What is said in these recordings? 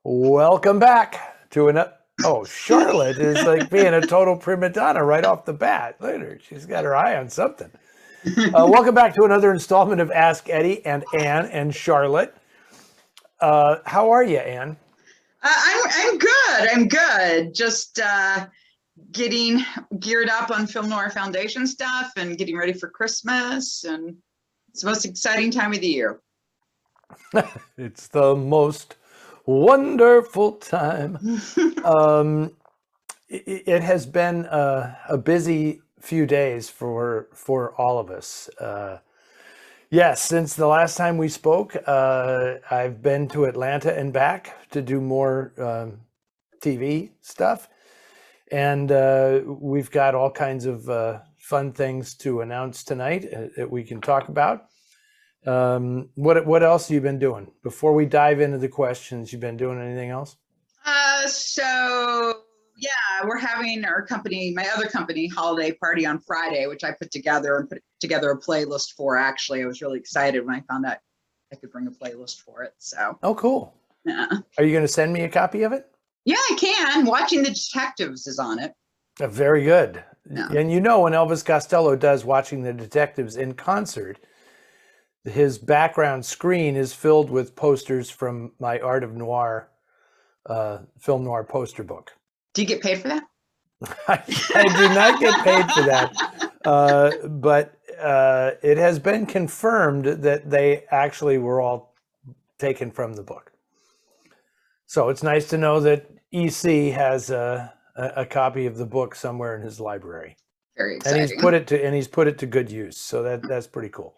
Welcome back to another. Oh, Charlotte is like being a total prima donna right off the bat. Look at her. She's got her eye on something. Welcome back to another installment of Ask Eddie and Ann and Charlotte. How are you, Ann? I'm good. I'm good. Just getting geared up on Film Noir Foundation stuff and getting ready for Christmas. And it's the most exciting time of the year. It's the most wonderful time. It has been a busy few days for all of us. Yes, since the last time we spoke, I've been to Atlanta and back to do more TV stuff. And we've got all kinds of fun things to announce tonight that we can talk about. What else have you been doing? Before we dive into the questions, you've been doing anything else? We're having our company, my other company, holiday party on Friday, which I put together a playlist for. Actually, I was really excited when I found out I could bring a playlist for it. So. Oh, cool. Yeah. Are you going to send me a copy of it? Yeah, I can. Watching the Detectives is on it. Very good. Yeah. And you know, when Elvis Costello does Watching the Detectives in concert, his background screen is filled with posters from my Art of Noir film noir poster book. Do you get paid for that? I do not get paid for that, but it has been confirmed that they actually were all taken from the book. So it's nice to know that EC has a copy of the book somewhere in his library. Very exciting. And he's put it to good use. So that's pretty cool.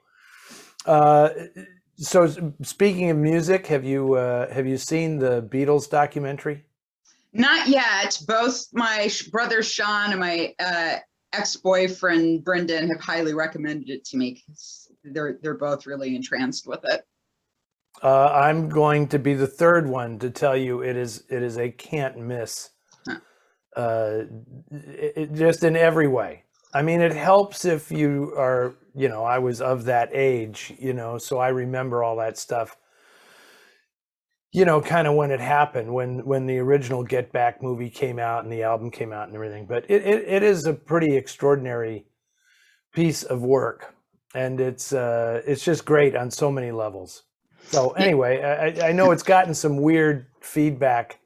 So speaking of music, have you seen the Beatles documentary? Not yet. Both my brother Sean and my ex-boyfriend Brendan have highly recommended it to me because they're both really entranced with it. I'm going to be the third one to tell you it is a can't miss. Huh. Just in every way. I mean, it helps if you are, I was of that age, so I remember all that stuff, kind of when it happened, when the original Get Back movie came out and the album came out and everything. But it is a pretty extraordinary piece of work, and it's just great on so many levels. So anyway, I know it's gotten some weird feedback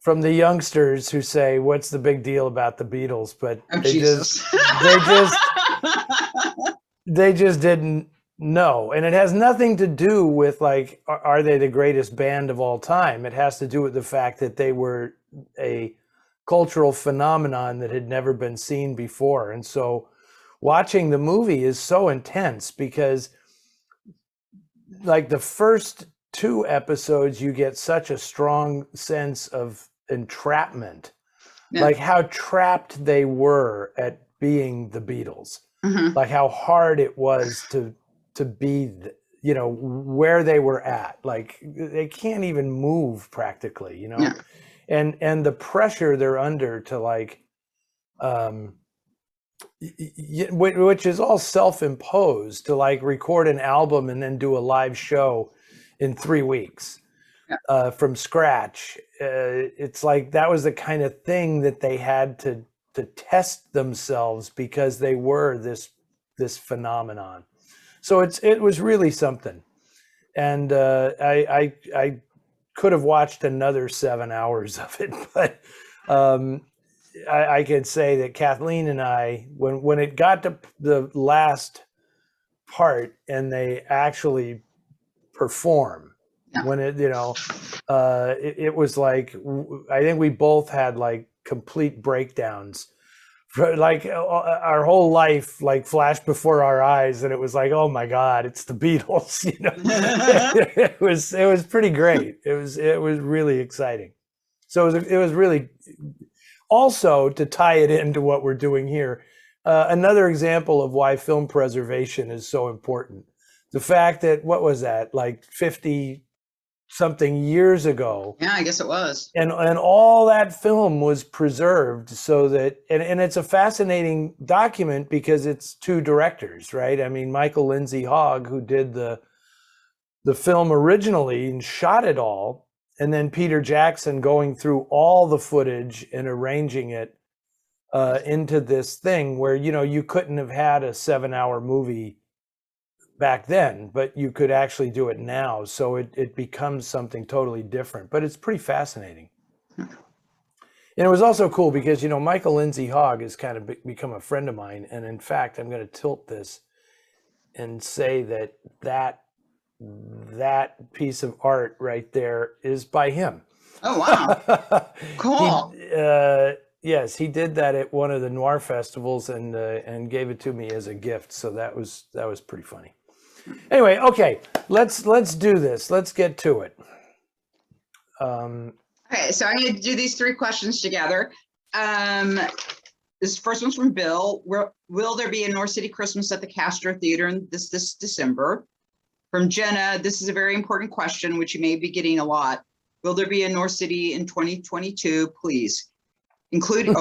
from the youngsters who say, "What's the big deal about the Beatles?" But they just didn't know, and it has nothing to do with like, are they the greatest band of all time? It has to do with the fact that they were a cultural phenomenon that had never been seen before, and so watching the movie is so intense because, like, the first two episodes, you get such a strong sense of entrapment, like how trapped they were at being the Beatles, like how hard it was to be, where they were at, like they can't even move practically, and the pressure they're under to like, which is all self-imposed, to like record an album and then do a live show in 3 weeks. From scratch. It's like that was the kind of thing that they had to test themselves because they were this phenomenon. So it was really something. And I could have watched another 7 hours of it, but I could say that Kathleen and I, when it got to the last part and they actually perform, when it was like, I think we both had like complete breakdowns, like our whole life like flashed before our eyes, and it was like, oh my God, it's the Beatles. It was pretty great. It was really exciting. So it was really, also to tie it into what we're doing here, another example of why film preservation is so important. The fact that, what was that, like 50 something years ago. Yeah, I guess it was. And all that film was preserved so that, and it's a fascinating document because it's two directors, right? I mean, Michael Lindsay Hogg, who did the film originally and shot it all, and then Peter Jackson going through all the footage and arranging it into this thing where, you know, you couldn't have had a 7-hour movie back then, but you could actually do it now. So it becomes something totally different, but it's pretty fascinating. And it was also cool because, you know, Michael Lindsay Hogg has kind of become a friend of mine. And in fact, I'm going to tilt this and say that piece of art right there is by him. Oh, wow. Cool. Yes, he did that at one of the Noir festivals and gave it to me as a gift. So that was pretty funny. Anyway, okay, let's do this. Let's get to it. Okay, so I'm going to do these 3 questions together. This first one's from Bill. Will there be a Noir City Christmas at the Castro Theater this December? From Jenna, this is a very important question, which you may be getting a lot. Will there be a Noir City in 2022, please? Including,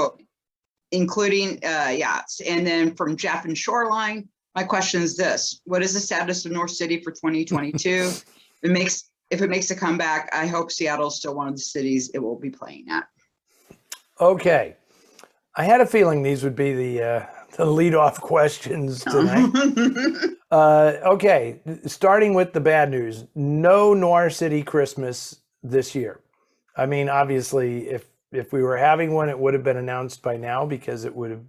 yes. And then from Jeff and Shoreline, my question is this: what is the status of Noir City for 2022? If it makes a comeback, I hope Seattle is still one of the cities it will be playing at. Okay. I had a feeling these would be the lead-off questions tonight. Okay, starting with the bad news. No Noir City Christmas this year. I mean, obviously, if we were having one, it would have been announced by now because it would have,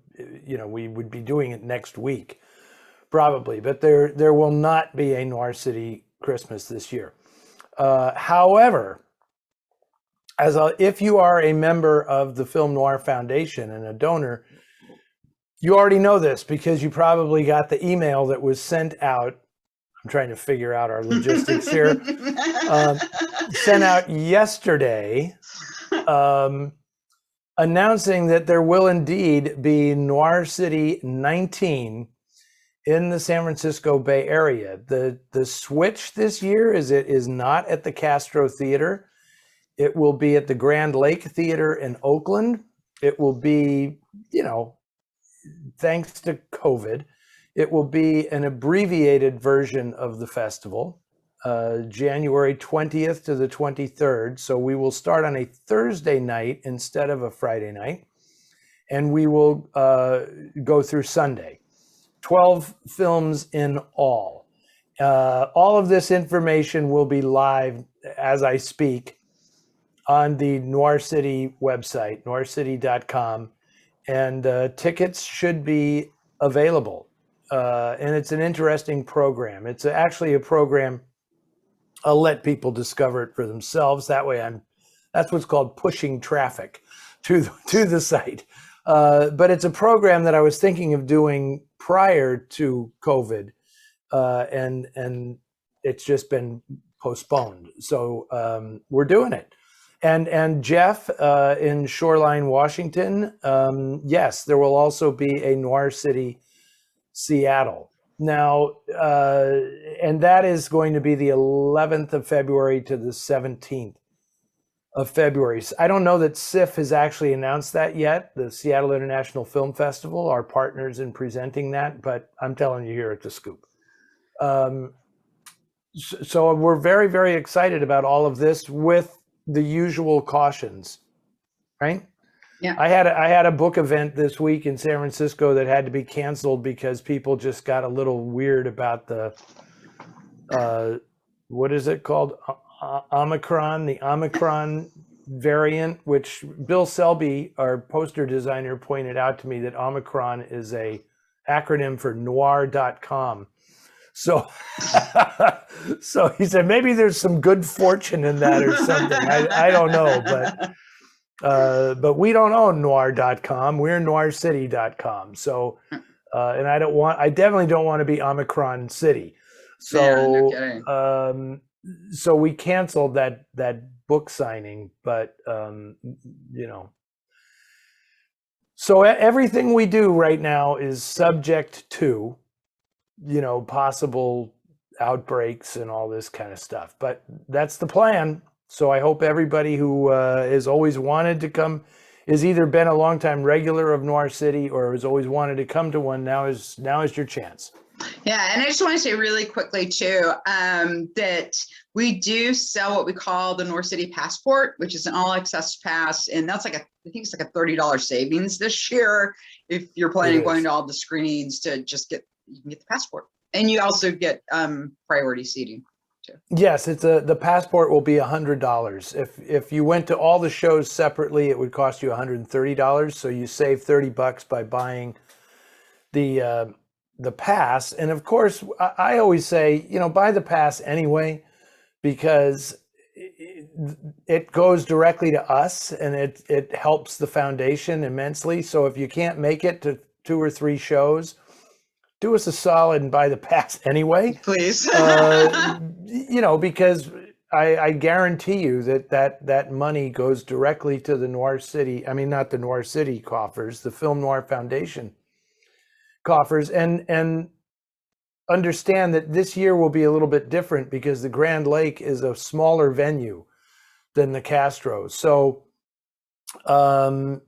you know, we would be doing it next week, probably. But there will not be a Noir City Christmas this year. However, if you are a member of the Film Noir Foundation and a donor, you already know this because you probably got the email that was sent out. I'm trying to figure out our logistics here. Sent out yesterday, announcing that there will indeed be Noir City 19 in the San Francisco Bay Area. The switch this year is not at the Castro Theater. It will be at the Grand Lake Theater in Oakland. It will be, you know, thanks to COVID, it will be an abbreviated version of the festival, January 20th to the 23rd. So we will start on a Thursday night instead of a Friday night, and we will go through Sunday. 12 films in all. All of this information will be live as I speak on the Noir City website, noircity.com, and tickets should be available. And it's an interesting program. It's actually a program, I'll let people discover it for themselves. That way that's what's called pushing traffic to the site. But it's a program that I was thinking of doing prior to COVID, and it's just been postponed. So we're doing it. And Jeff in Shoreline, Washington, yes, there will also be a Noir City Seattle. Now, and that is going to be the 11th of February to the 17th of February. I don't know that SIF has actually announced that yet, the Seattle International Film Festival, our partners in presenting that, but I'm telling you here at the Scoop. So we're very, very excited about all of this with the usual cautions, right? Yeah. I had a book event this week in San Francisco that had to be canceled because people just got a little weird about the what is it called? Omicron, the Omicron variant, which Bill Selby, our poster designer, pointed out to me that Omicron is a acronym for noir.com. So, so he said, maybe there's some good fortune in that or something. I don't know, but we don't own noir.com. We're noircity.com. So, and I definitely don't want to be Omicron City. So, yeah, no kidding. So we canceled that book signing, but you know, so everything we do right now is subject to, you know, possible outbreaks and all this kind of stuff. But that's the plan. So I hope everybody who has always wanted to come, has either been a longtime regular of Noir City or has always wanted to come to one, now is your chance. Yeah, and I just want to say really quickly too, that we do sell what we call the Noir City Passport, which is an all access pass, and that's like I think it's like a $30 savings this year if you're planning on going to all the screenings to just you can get the passport, and you also get priority seating too. Yes, the passport will be $100. If you went to all the shows separately, it would cost you $130. So you save $30 by buying the pass. And of course, I always say, buy the pass anyway, because it goes directly to us and it helps the foundation immensely. So if you can't make it to 2 or 3 shows, do us a solid and buy the pass anyway. Please. Because I guarantee you that money goes directly to the Noir City. I mean, not the Noir City coffers, the Film Noir Foundation coffers, and understand that this year will be a little bit different because the Grand Lake is a smaller venue than the Castro. So, the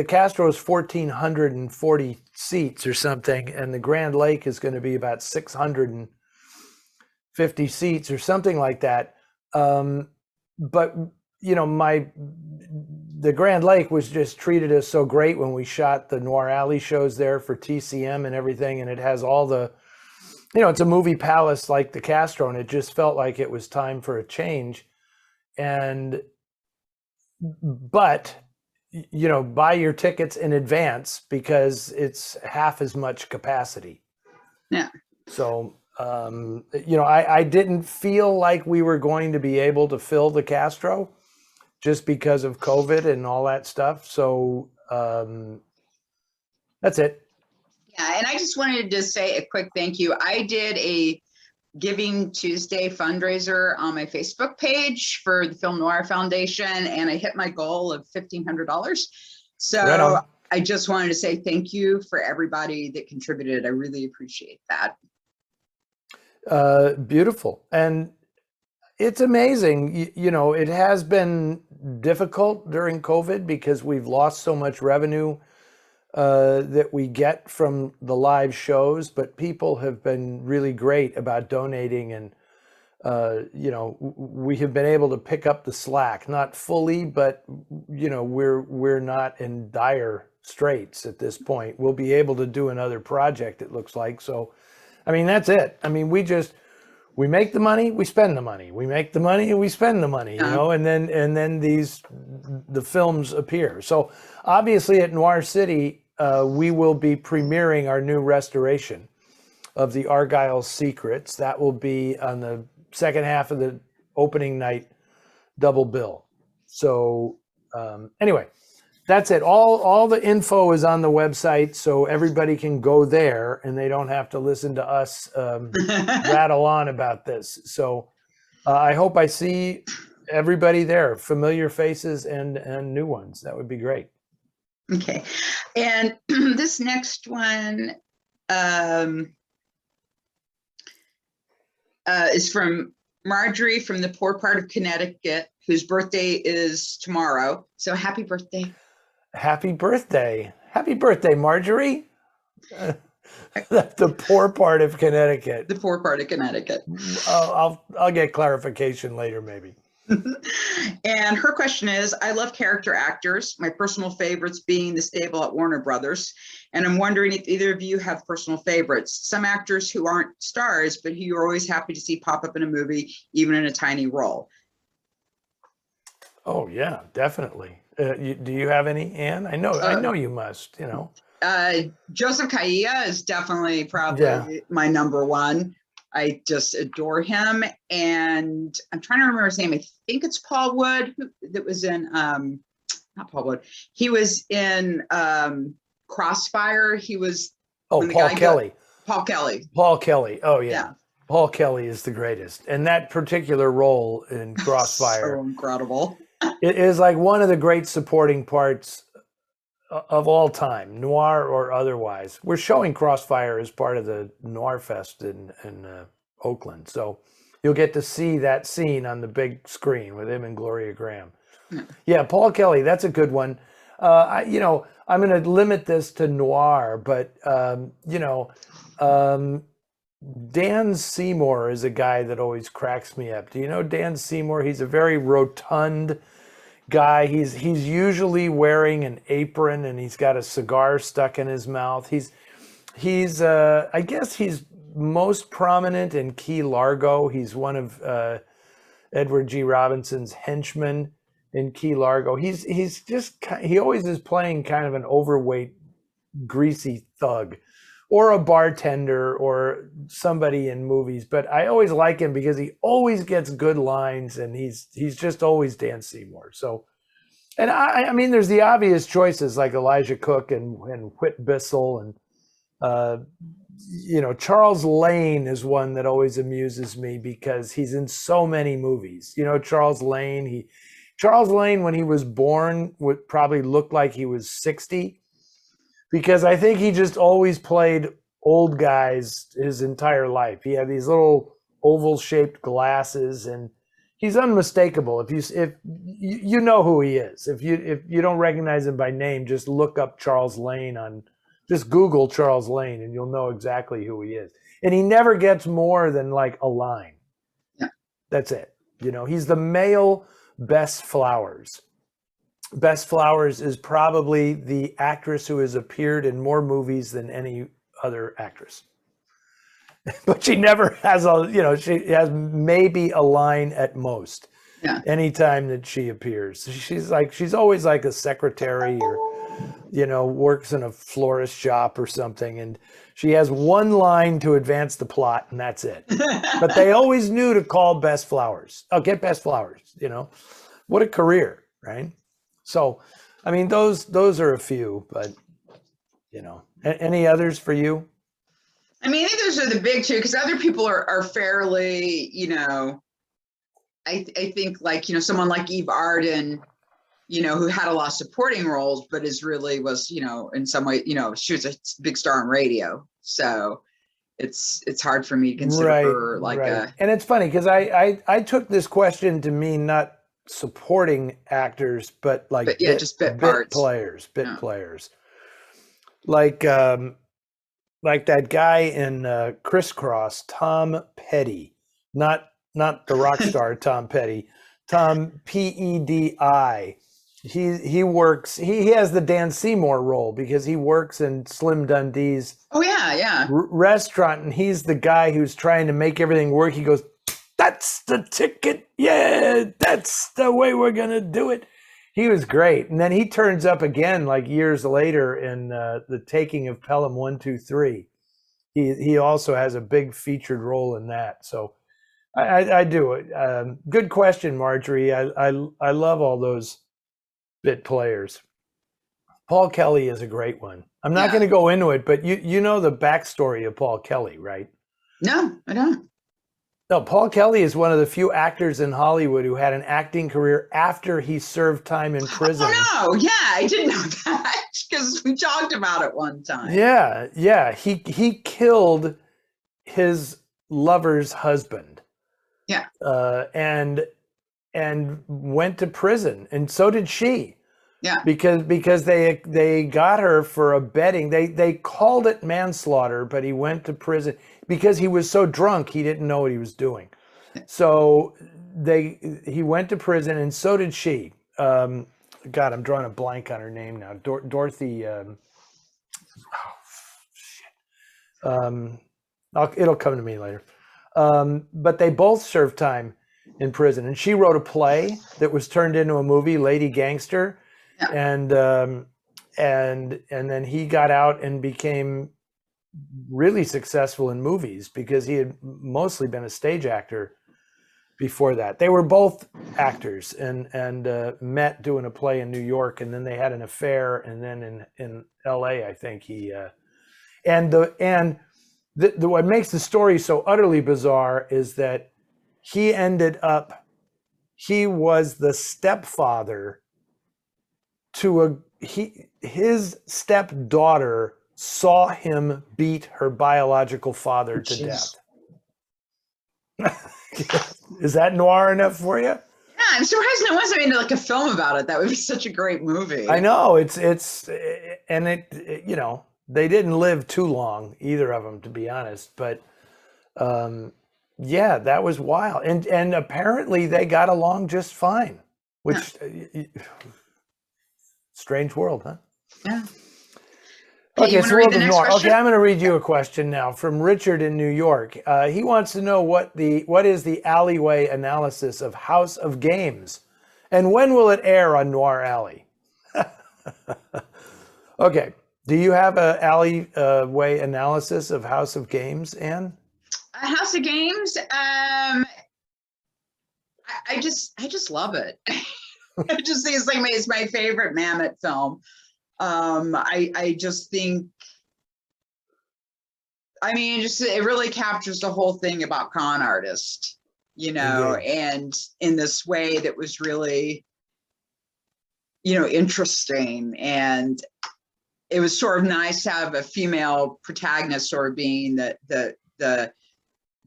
Castro is 1,440 seats or something, and the Grand Lake is going to be about 650 seats or something like that. But the Grand Lake was just treated us so great when we shot the Noir Alley shows there for TCM and everything, and it has all the, it's a movie palace like the Castro, and it just felt like it was time for a change. But buy your tickets in advance because it's half as much capacity. Yeah. So, I didn't feel like we were going to be able to fill the Castro just because of COVID and all that stuff. So, that's it. Yeah. And I just wanted to say a quick thank you. I did a Giving Tuesday fundraiser on my Facebook page for the Film Noir Foundation, and I hit my goal of $1,500. So Right, I just wanted to say thank you for everybody that contributed. I really appreciate that. Beautiful. And it's amazing. It has been difficult during COVID because we've lost so much revenue that we get from the live shows, but people have been really great about donating, and we have been able to pick up the slack, not fully, but we're not in dire straits at this point. We'll be able to do another project, it looks like. So, I mean, that's it. I mean, we make the money, we spend the money. We make the money and we spend the money, and then the films appear. So obviously at Noir City, we will be premiering our new restoration of the Argyle's Secrets. That will be on the second half of the opening night double bill. So anyway, that's it. All the info is on the website, so everybody can go there and they don't have to listen to us rattle on about this. So I hope I see everybody there, familiar faces and new ones. That would be great. Okay. And this next one is from Marjorie from the poor part of Connecticut, whose birthday is tomorrow. So happy birthday. Happy birthday. Happy birthday, Marjorie. The poor part of Connecticut. The poor part of Connecticut. I'll get clarification later, maybe. And her question is, I love character actors, my personal favorites being the stable at Warner Brothers. And I'm wondering if either of you have personal favorites, some actors who aren't stars, but who you're always happy to see pop up in a movie, even in a tiny role. Oh yeah, definitely. Do you have any, Anne? I know you must, Joseph Kaia is definitely probably my number one. I just adore him. And I'm trying to remember his name. I think it's Paul Wood, that was in, not Paul Wood. He was in Crossfire. He was. Oh, Paul Kelly. Paul Kelly. Paul Kelly. Oh, yeah. Paul Kelly is the greatest. And that particular role in Crossfire. So incredible. It is like one of the great supporting parts of all time, noir or otherwise. We're showing Crossfire as part of the Noir Fest in Oakland. So you'll get to see that scene on the big screen with him and Gloria Graham. Yeah, Paul Kelly, that's a good one. I'm going to limit this to noir, but Dan Seymour is a guy that always cracks me up. Do you know Dan Seymour? He's a very rotund guy. He's usually wearing an apron and he's got a cigar stuck in his mouth. He's I guess he's most prominent in Key Largo. He's one of Edward G. Robinson's henchmen in Key Largo. He always is playing kind of an overweight, greasy thug, or a bartender, or somebody in movies. But I always like him because he always gets good lines, and he's just always Dan Seymour. So, and I mean, there's the obvious choices like Elijah Cook and Whit Bissell, and Charles Lane is one that always amuses me because he's in so many movies. Charles Lane, when he was born, would probably look like he was 60, because I think he just always played old guys his entire life. He had these little oval shaped glasses, and he's unmistakable. If you know who he is. If you don't recognize him by name, just look up Charles Lane just Google Charles Lane and you'll know exactly who he is. And he never gets more than like a line. Yeah. That's it. He's the male Bess Flowers. Bess Flowers is probably the actress who has appeared in more movies than any other actress. But she never has she has maybe a line at most. Yeah. Anytime that she appears. She's always like a secretary, or works in a florist shop or something, and she has one line to advance the plot, and that's it. But they always knew to call Bess Flowers. Oh, get Bess Flowers. What a career, right? So, I mean, those are a few, but any others for you? I mean, I think those are the big two, because other people are fairly, I think like, someone like Eve Arden, who had a lot of supporting roles, but was, in some way, she was a big star on radio. So it's hard for me to consider her like a. And it's funny because I took this question to mean not supporting actors, but like just bit players. Like that guy in Crisscross, Tom Petty, not the rock star Tom Petty, Tom Pedi. He works. He has the Dan Seymour role because he works in Slim Dundee's restaurant, and he's the guy who's trying to make everything work. He goes, "That's the ticket. Yeah, that's the way we're gonna do it." He was great, and then he turns up again like years later in The Taking of Pelham 1, 2, 3. He also has a big featured role in that. So I do it. Good question, Marjorie. I love all those bit players. Paul Kelly is a great one. I'm not going to go into it, but you know the backstory of Paul Kelly, right? No, I don't. No, Paul Kelly is one of the few actors in Hollywood who had an acting career after he served time in prison. Oh no, yeah, I didn't know that because we talked about it one time. Yeah. He killed his lover's husband. Yeah. And went to prison, and so did she. Yeah. Because they got her for abetting. They called it manslaughter, but he went to prison because he was so drunk he didn't know what he was doing. So he went to prison, and so did she. God, I'm drawing a blank on her name now. Dorothy. It'll come to me later. But they both served time in prison, and she wrote a play that was turned into a movie, Lady Gangster. Yeah. And then he got out and became really successful in movies because he had mostly been a stage actor before that. They were both actors and met doing a play in New York, and then they had an affair, and then in LA, I think what makes the story so utterly bizarre is that he was the stepfather to his stepdaughter saw him beat her biological father to death. Is that noir enough for you? Yeah, I'm surprised no one's made like a film about it. That would be such a great movie. I know and it, you know, they didn't live too long, either of them, to be honest. But yeah, that was wild, and apparently they got along just fine. Which strange world, huh? Yeah. Okay, so we'll ignore. Okay, I'm going to read you a question now from Richard in New York. He wants to know what is the alleyway analysis of House of Games, and when will it air on Noir Alley? Okay, do you have a alleyway analysis of House of Games, Anne? House of Games. I just love it. I just think it's my favorite Mamet film. I just think, I mean, it really captures the whole thing about con artists, you know, and in this way that was really, you know, interesting. And it was sort of nice to have a female protagonist sort of being the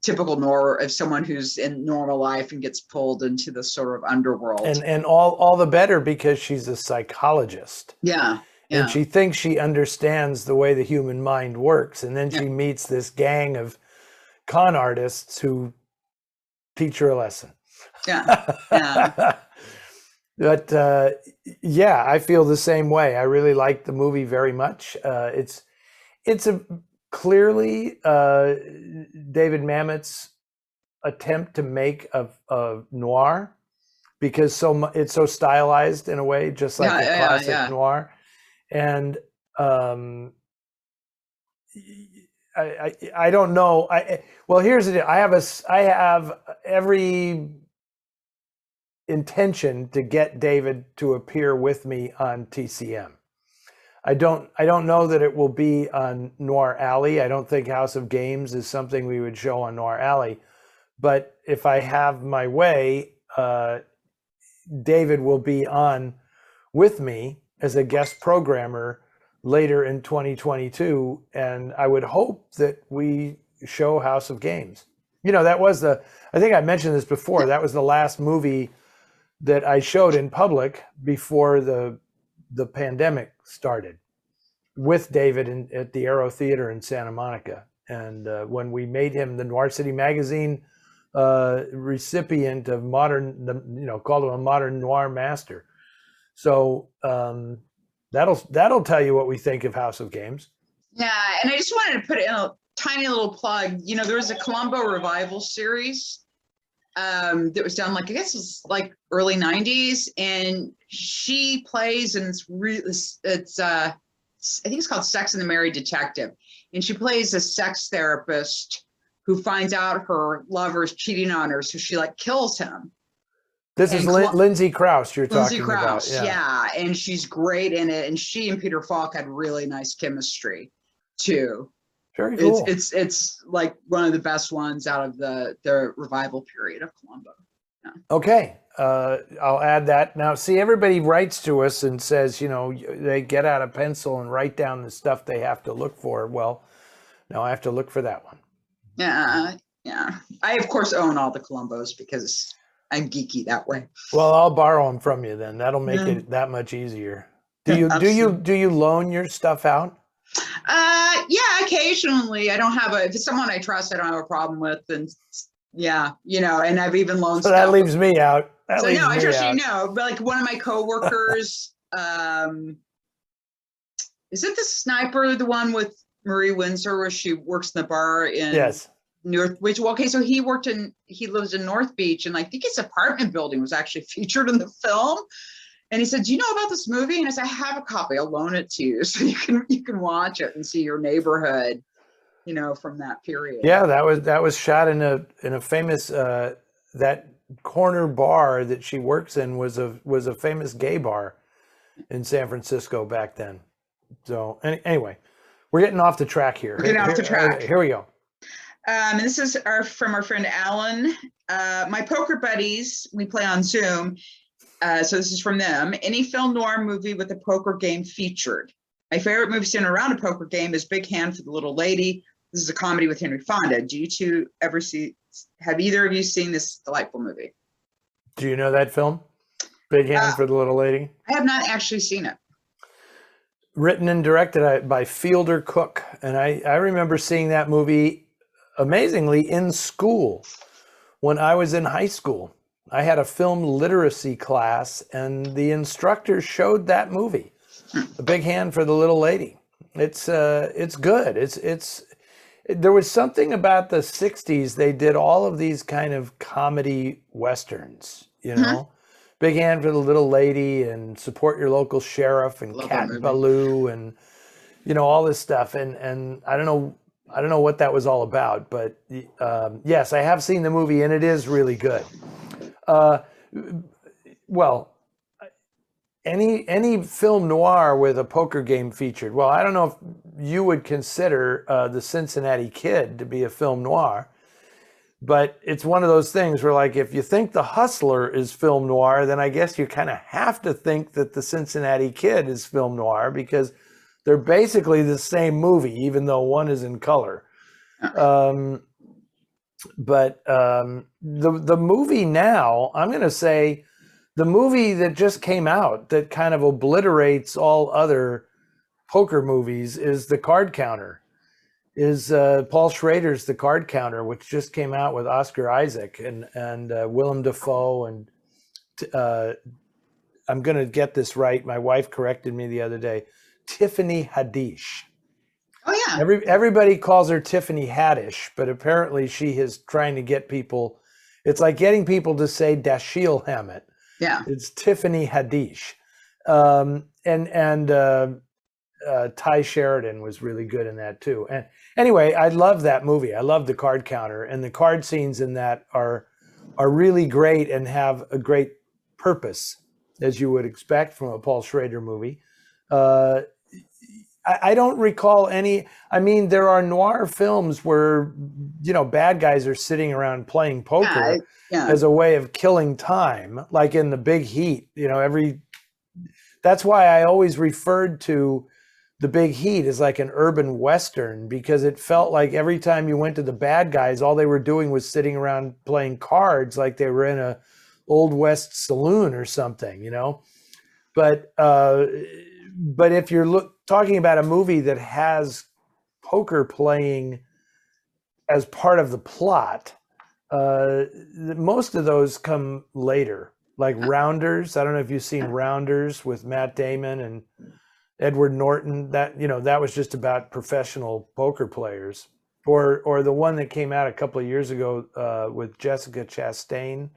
typical Noir of someone who's in normal life and gets pulled into the sort of underworld. And all the better because she's a psychologist. Yeah. Yeah. And she thinks she understands the way the human mind works. And then she meets this gang of con artists who teach her a lesson. Yeah. Yeah. But yeah, I feel the same way. I really like the movie very much. It's a clearly David Mamet's attempt to make a noir, because it's so stylized in a way, just like the classic noir. And I don't know. Well, here's the deal. I have every intention to get David to appear with me on TCM. I don't know that it will be on Noir Alley. I don't think House of Games is something we would show on Noir Alley. But if I have my way, David will be on with me as a guest programmer later in 2022, and I would hope that we show House of Games. You know, that was I think I mentioned this before, that was the last movie that I showed in public before the pandemic started, with David at the Aero Theater in Santa Monica. And when we made him the Noir City magazine recipient of called him a modern noir master. So that'll tell you what we think of House of Games. Yeah, and I just wanted to put in a tiny little plug. You know, there was a Columbo revival series that was done, like, I guess it was like early 90s, and she plays, and it's I think it's called Sex and the Married Detective, and she plays a sex therapist who finds out her lover's cheating on her, so she like kills him. This is Lindsay Krause you're talking about. Yeah, and she's great in it, and she and Peter Falk had really nice chemistry too. Very cool. It's like one of the best ones out of the revival period of Columbo. Yeah. Okay, I'll add that. Now, see, everybody writes to us and says, you know, they get out a pencil and write down the stuff they have to look for. Well, now I have to look for that one. Yeah. I of course own all the Columbos because I'm geeky that way. Well, I'll borrow them from you then. That'll make it that much easier. Do you loan your stuff out? Yeah, occasionally. I don't have if it's someone I trust, I don't have a problem with, and yeah, you know, and I've even loaned so stuff. That leaves me out. I trust you know, but like one of my coworkers, is it the Sniper, the one with Marie Windsor, where she works in the bar in North Beach? Well, okay, so he lives in North Beach, and I think his apartment building was actually featured in the film. And he said, "Do you know about this movie?" And I said, "I have a copy. I'll loan it to you so you can watch it and see your neighborhood, you know, from that period." Yeah, that was shot in a famous that corner bar that she works in was a famous gay bar in San Francisco back then. So anyway, we're getting off the track here. Here we go. And this is from our friend Alan. My poker buddies, we play on Zoom. So this is from them. Any film noir movie with a poker game featured. My favorite movie centered around a poker game is Big Hand for the Little Lady. This is a comedy with Henry Fonda. Have either of you seen this delightful movie? Do you know that film? Big Hand for the Little Lady? I have not actually seen it. Written and directed by Fielder Cook. And I remember seeing that movie, amazingly, in school when I was in high school. I had a film literacy class, and the instructor showed that movie, A Big Hand for the Little Lady. It's good. There was something about the 60s. They did all of these kind of comedy westerns, you know, Big Hand for the Little Lady and Support Your Local Sheriff and Love Cat that and movie. Baloo and, you know, all this stuff. And I don't know what that was all about, but yes, I have seen the movie and it is really good. Well, any film noir with a poker game featured. Well, I don't know if you would consider The Cincinnati Kid to be a film noir, but it's one of those things where, like, if you think The Hustler is film noir, then I guess you kind of have to think that The Cincinnati Kid is film noir, because they're basically the same movie, even though one is in color. But the movie now, I'm going to say, the movie that just came out that kind of obliterates all other poker movies is The Card Counter. Is Paul Schrader's The Card Counter, which just came out with Oscar Isaac and Willem Dafoe and I'm going to get this right. My wife corrected me the other day. Tiffany Haddish. Oh yeah. Everybody calls her Tiffany Haddish, but apparently she is trying to get people. It's like getting people to say Dashiell Hammett. Yeah. It's Tiffany Haddish, and Ty Sheridan was really good in that too. And anyway, I love that movie. I love The Card Counter, and the card scenes in that are really great and have a great purpose, as you would expect from a Paul Schrader movie. I don't recall any. I mean, there are noir films where, you know, bad guys are sitting around playing poker as a way of killing time, like in The Big Heat. You know, that's why I always referred to The Big Heat as like an urban western, because it felt like every time you went to the bad guys, all they were doing was sitting around playing cards, like they were in a Old West saloon or something, you know. But if you're talking about a movie that has poker playing as part of the plot, most of those come later, like Rounders. I don't know if you've seen Rounders with Matt Damon and Edward Norton. That, you know, that was just about professional poker players. Or the one that came out a couple of years ago with Jessica Chastain,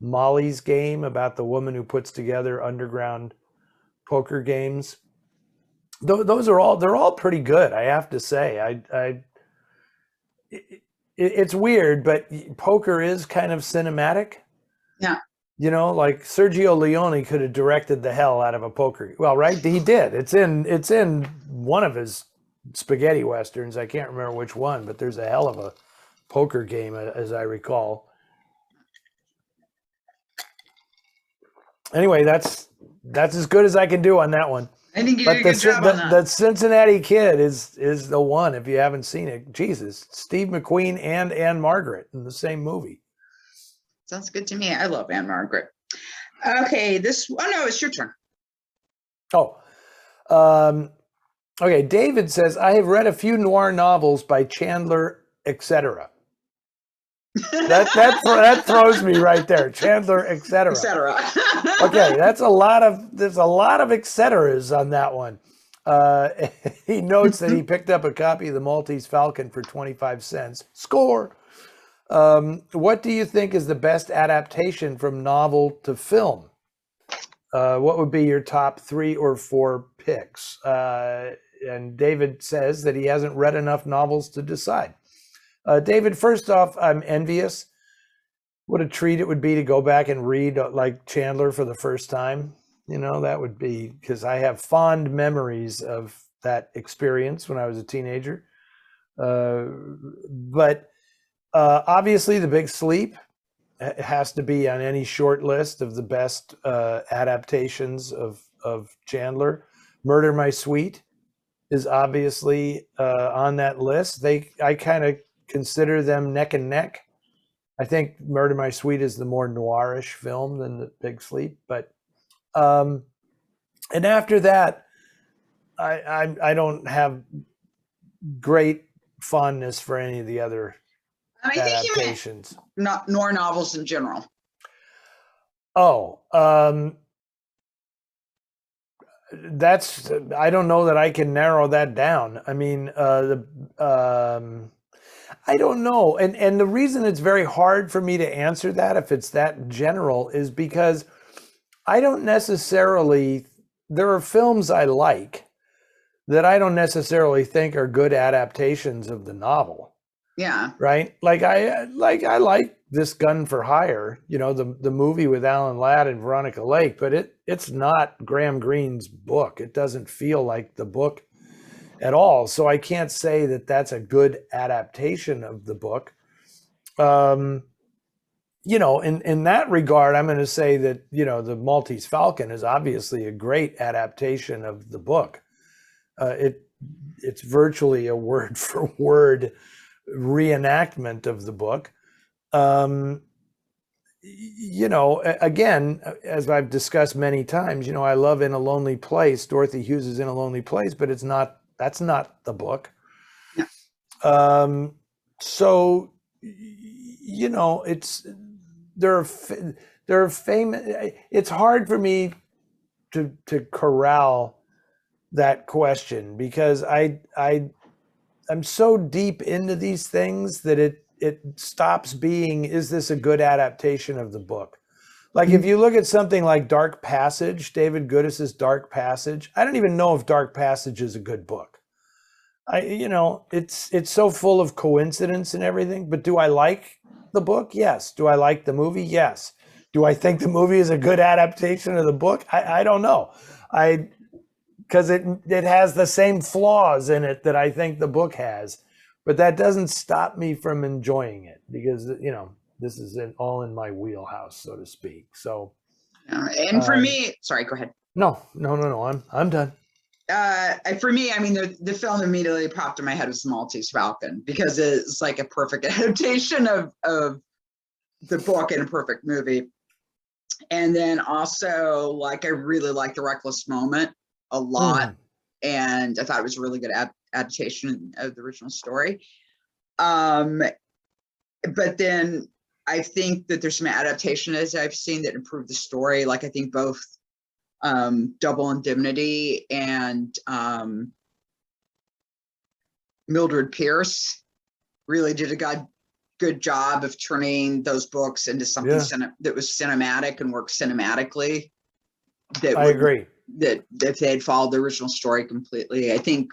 Molly's Game, about the woman who puts together underground poker games. Those are they're all pretty good, I have to say. It's weird, but poker is kind of cinematic. Yeah. You know, like Sergio Leone could have directed the hell out of a poker. Well, right, he did. It's in one of his spaghetti westerns. I can't remember which one, but there's a hell of a poker game, as I recall. Anyway, that's as good as I can do on that one. I think you did a good job on that. The Cincinnati Kid is the one, if you haven't seen it. Jesus, Steve McQueen and Anne Margaret in the same movie. Sounds good to me. I love Anne Margaret. Okay, no, it's your turn. Okay, David says, I have read a few noir novels by Chandler, etc. That throws me right there. Chandler, etc. Okay, there's a lot of et ceteras on that one. He notes that he picked up a copy of the Maltese Falcon for 25 cents. Score. What do you think is the best adaptation from novel to film? What would be your top 3 or 4 picks? And David says that he hasn't read enough novels to decide. David, first off, I'm envious. What a treat it would be to go back and read like Chandler for the first time. You know, that would be, because I have fond memories of that experience when I was a teenager. But obviously, The Big Sleep has to be on any short list of the best adaptations of Chandler. Murder, My Sweet is obviously on that list. I kind of consider them neck and neck. I think Murder My Sweet is the more noirish film than The Big Sleep, but and after that, I don't have great fondness for any of the other And I think you meant adaptations. not noir novels in general. Oh, that's, I don't know that I can narrow that down. I mean, I don't know. And the reason it's very hard for me to answer that, if it's that general, is because I don't necessarily, there are films I like that I don't necessarily think are good adaptations of the novel. Yeah. Right? Like I like This Gun for Hire, you know, the movie with Alan Ladd and Veronica Lake, but it's not Graham Greene's book. It doesn't feel like the book at all. So I can't say that that's a good adaptation of the book. You know, in that regard, I'm going to say that, you know, The Maltese Falcon is obviously a great adaptation of the book. It's virtually a word for word reenactment of the book. You know, again, as I've discussed many times, you know, I love In a Lonely Place. Dorothy Hughes is In a Lonely Place, but that's not the book. Yeah. So, you know, there are famous, it's hard for me to corral that question, because I'm so deep into these things that it stops being, is this a good adaptation of the book? Like if you look at something like Dark Passage, David Goodis's Dark Passage, I don't even know if Dark Passage is a good book. You know, it's so full of coincidence and everything, but do I like the book? Yes. Do I like the movie? Yes. Do I think the movie is a good adaptation of the book? I don't know. Because it has the same flaws in it that I think the book has, but that doesn't stop me from enjoying it, because, you know, this is all in my wheelhouse, so to speak. So, and for me, sorry, go ahead. No, I'm done. For me, I mean, the film immediately popped in my head was Maltese Falcon, because it's like a perfect adaptation of the book and a perfect movie. And then also, like, I really like The Reckless Moment a lot. And I thought it was a really good adaptation of the original story. But then I think that there's some adaptations I've seen that improve the story. Like, I think both Double Indemnity and Mildred Pierce really did a good job of turning those books into something that was cinematic and worked cinematically. I agree. That if they had followed the original story completely. I think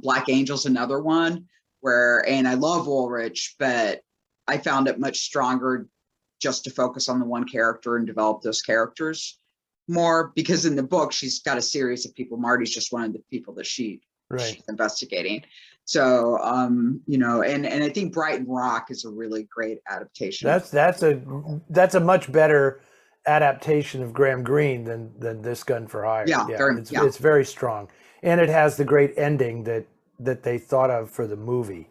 Black Angel's another one and I love Woolrich, but I found it much stronger just to focus on the one character and develop those characters more, because in the book she's got a series of people. Marty's just one of the people that she's investigating. So you know, and I think Brighton Rock is a really great adaptation. That's a much better adaptation of Graham Greene than This Gun for Hire. It's very strong, and it has the great ending that they thought of for the movie.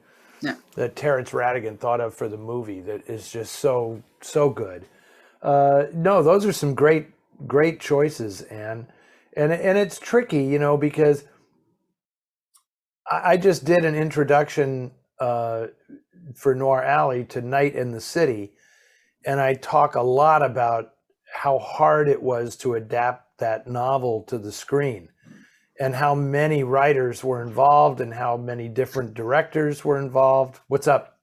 That Terrence Rattigan thought of for the movie, that is just so good. No, those are some great choices, and it's tricky, you know, because I just did an introduction for Noir Alley to Night in the City, and I talk a lot about how hard it was to adapt that novel to the screen, and how many writers were involved and how many different directors were involved. What's up?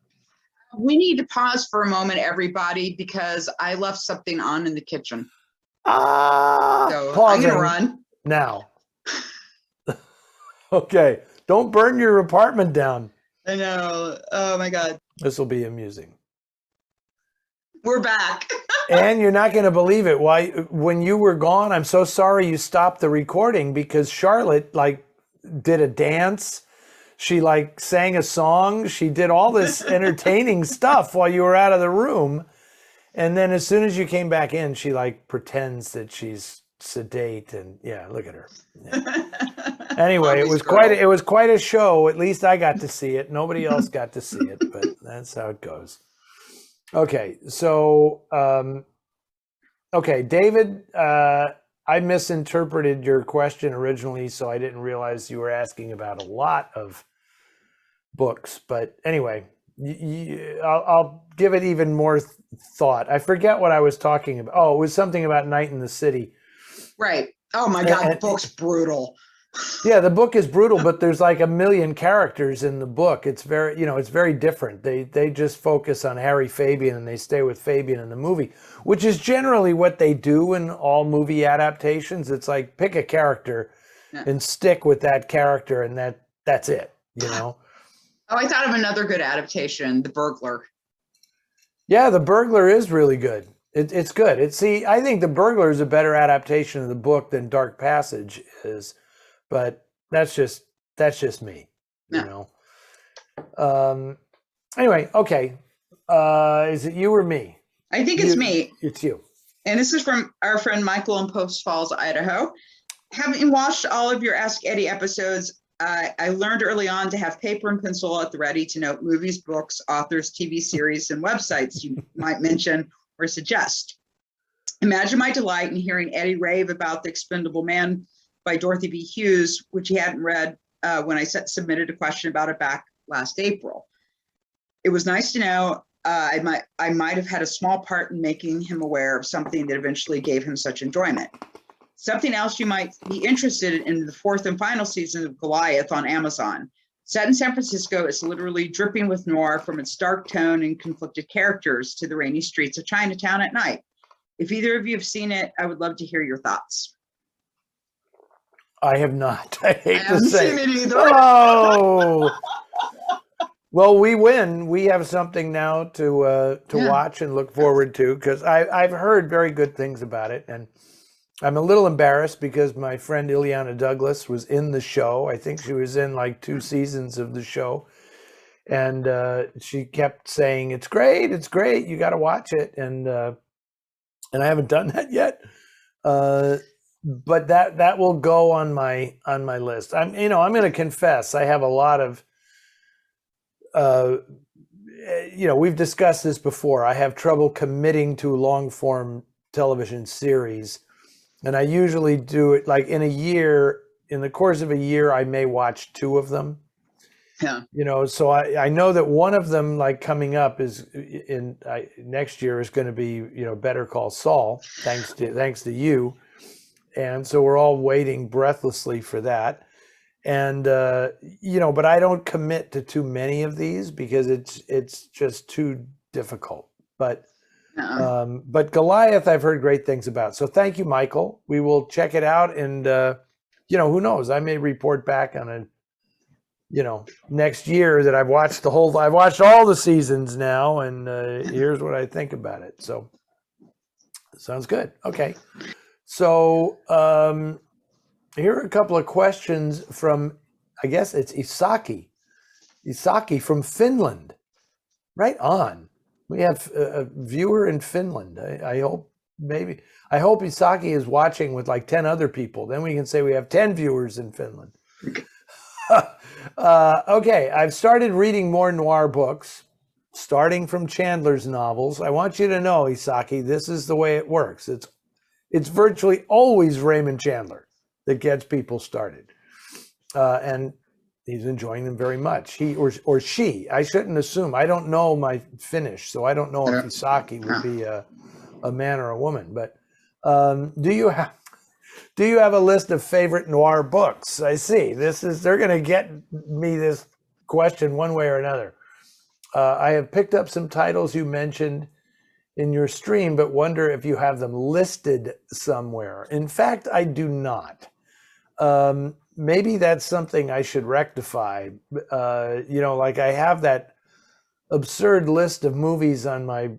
We need to pause for a moment, everybody, because I left something on in the kitchen. So I'm gonna run now. Okay, don't burn your apartment down. I know. Oh my God. This will be amusing. We're back. And you're not going to believe it. Why, when you were gone, I'm so sorry you stopped the recording, because Charlotte did a dance. She sang a song. She did all this entertaining stuff while you were out of the room. And then as soon as you came back in, she pretends that she's sedate, and look at her. Yeah. Anyway, it was quite a show. At least I got to see it. Nobody else got to see it, but that's how it goes. Okay, so okay, David, I misinterpreted your question originally, so I didn't realize you were asking about a lot of books. But anyway, I'll give it even more thought. I forget what I was talking about. Oh, it was something about Night in the City. Right. Oh my And, God, the and book's brutal. yeah, the book is brutal, but there's like a million characters in the book. It's very, it's very different. They just focus on Harry Fabian and they stay with Fabian in the movie, which is generally what they do in all movie adaptations. It's like pick a character Yeah. and stick with that character, and that's it, Oh, I thought of another good adaptation, The Burglar. Yeah, The Burglar is really good. It's good. I think The Burglar is a better adaptation of the book than Dark Passage is, but that's just me, you Yeah. know. Anyway, okay. Is it you or me? I think it's me. It's you. And this is from our friend Michael in Post Falls, Idaho. Having watched all of your Ask Eddie episodes, I learned early on to have paper and pencil at the ready to note movies, books, authors, TV series, and websites you might mention or suggest. Imagine my delight in hearing Eddie rave about The Expendable Man by Dorothy B. Hughes, which he hadn't read when I submitted a question about it back last April. It was nice to know I might have had a small part in making him aware of something that eventually gave him such enjoyment. Something else you might be interested in the fourth and final season of Goliath on Amazon. Set in San Francisco, it's literally dripping with noir from its dark tone and conflicted characters to the rainy streets of Chinatown at night. If either of you have seen it, I would love to hear your thoughts. I have not. I hate to haven't say seen it either. Oh. Well, we win. We have something now to watch and look forward to, because I've heard very good things about it, and I'm a little embarrassed because my friend Ileana Douglas was in the show. I think she was in like 2 seasons of the show, and she kept saying, "It's great, you got to watch it," and I haven't done that yet. But that will go on my list. I'm going to confess I have a lot of. We've discussed this before. I have trouble committing to long form television series. And I usually do it like in the course of a year, I may watch 2 of them. Yeah. So I know that one of them, like coming up, is next year is going to be, Better Call Saul, thanks to you. And so we're all waiting breathlessly for that. And, but I don't commit to too many of these because it's just too difficult. But Goliath, I've heard great things about. So thank you, Michael. We will check it out. And, who knows? I may report back on next year that I've watched all the seasons now. And here's what I think about it. So sounds good. Okay. So here are a couple of questions from, I guess it's Isaki from Finland. Right on. We have a viewer in Finland. I hope Isaki is watching with like 10 other people. Then we can say we have 10 viewers in Finland. Okay, I've started reading more noir books, starting from Chandler's novels. I want you to know, Isaki, this is the way it works. It's virtually always Raymond Chandler that gets people started. And he's enjoying them very much. He or she. I shouldn't assume. I don't know my Finnish, so I don't know if Isaki would be a man or a woman. But do you have a list of favorite noir books? I see. They're going to get me this question one way or another. I have picked up some titles you mentioned in your stream, but wonder if you have them listed somewhere. In fact, I do not. Maybe that's something I should rectify. Like I have that absurd list of movies on my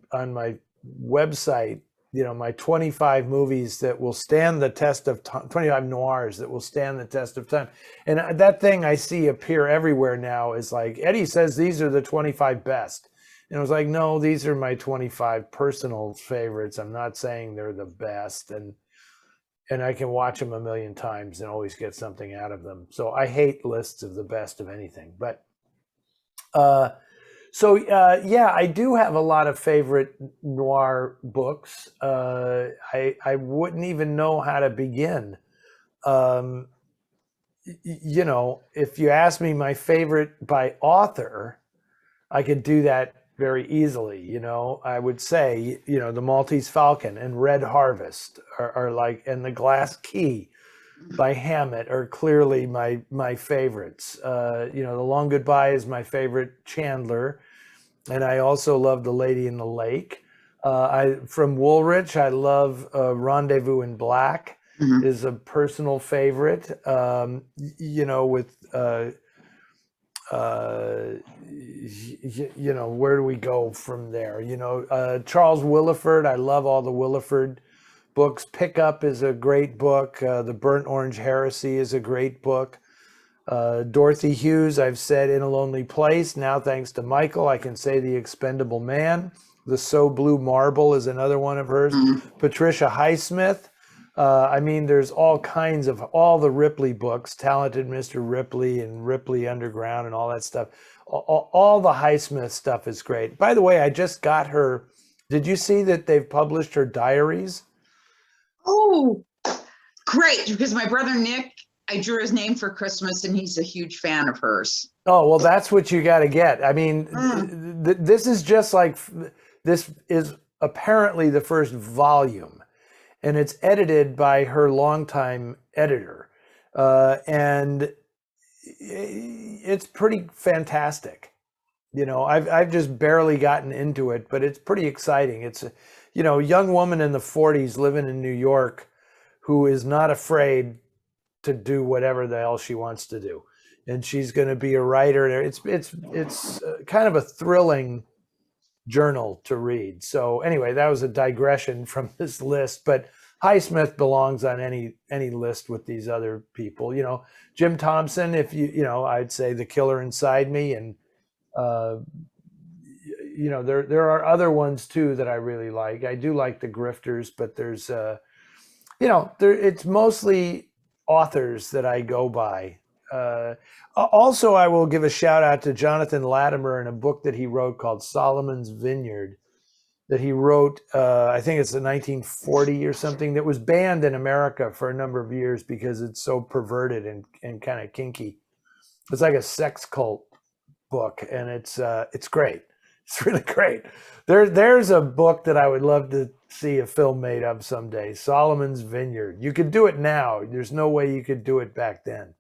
website, my 25 movies that will stand the test of time, 25 noirs that will stand the test of time. And that thing I see appear everywhere now is like, Eddie says these are the 25 best. And I was like, no, these are my 25 personal favorites. I'm not saying they're the best. And I can watch them a million times and always get something out of them. So I hate lists of the best of anything. But So yeah, I do have a lot of favorite noir books. I wouldn't even know how to begin. Um, you know, if you ask me my favorite by author, I could do that very easily. You know, I would say, you know, The Maltese Falcon and Red Harvest are like, and The Glass Key by Hammett are clearly my favorites. You know, The Long Goodbye is my favorite Chandler, and I also love The Lady in the Lake. I from Woolrich, I love Rendezvous in Black Mhm. is a personal favorite. You know, with you know, where do we go from there? You know, Charles Willeford, I love all the Willeford books. Pickup is a great book. The Burnt Orange Heresy is a great book. Dorothy Hughes, I've said In a Lonely Place. Now, thanks to Michael, I can say The Expendable Man. The So Blue Marble is another one of hers. Mhm. Patricia Highsmith. I mean, there's all kinds of all the Ripley books, Talented Mr. Ripley and Ripley Underground and all that stuff. All the Highsmith stuff is great. By the way, I just got her. Did you see that they've published her diaries? Oh, great. Because my brother Nick, I drew his name for Christmas and he's a huge fan of hers. Oh, well, that's what you got to get. I mean, this is just like, this is apparently the first volume, and it's edited by her longtime editor. And it's pretty fantastic. You know, I've just barely gotten into it, but it's pretty exciting. It's a, you know, young woman in the 40s living in New York who is not afraid to do whatever the hell she wants to do, and she's going to be a writer. It's kind of a thrilling journal to read. So anyway, that was a digression from this list, but Highsmith belongs on any list with these other people. You know, Jim Thompson, if you know, I'd say The Killer Inside Me, and you know, there are other ones too that I really like. I do like The Grifters, but there's you know, it's mostly authors that I go by. Also, I will give a shout out to Jonathan Latimer in a book that he wrote called Solomon's Vineyard, that he wrote, I think it's in 1940 or something, that was banned in America for a number of years because it's so perverted and kind of kinky. It's like a sex cult book, and it's great. It's really great. There's a book that I would love to see a film made of someday. Solomon's Vineyard. You could do it now. There's no way you could do it back then.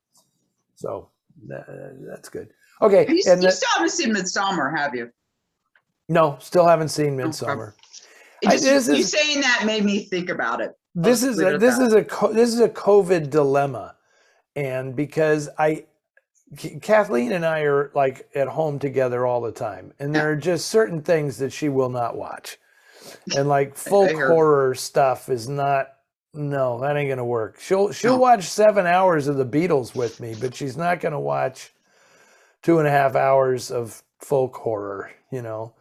So that's good. Okay. You still haven't seen Midsummer, have you? No, still haven't seen Midsummer. You saying that made me think about it. This is a COVID dilemma, and because Kathleen and I are like at home together all the time, and there are just certain things that she will not watch, and like folk horror stuff is not. No, that ain't gonna work. She'll watch 7 hours of the Beatles with me, but she's not gonna watch 2.5 hours of folk horror. You know,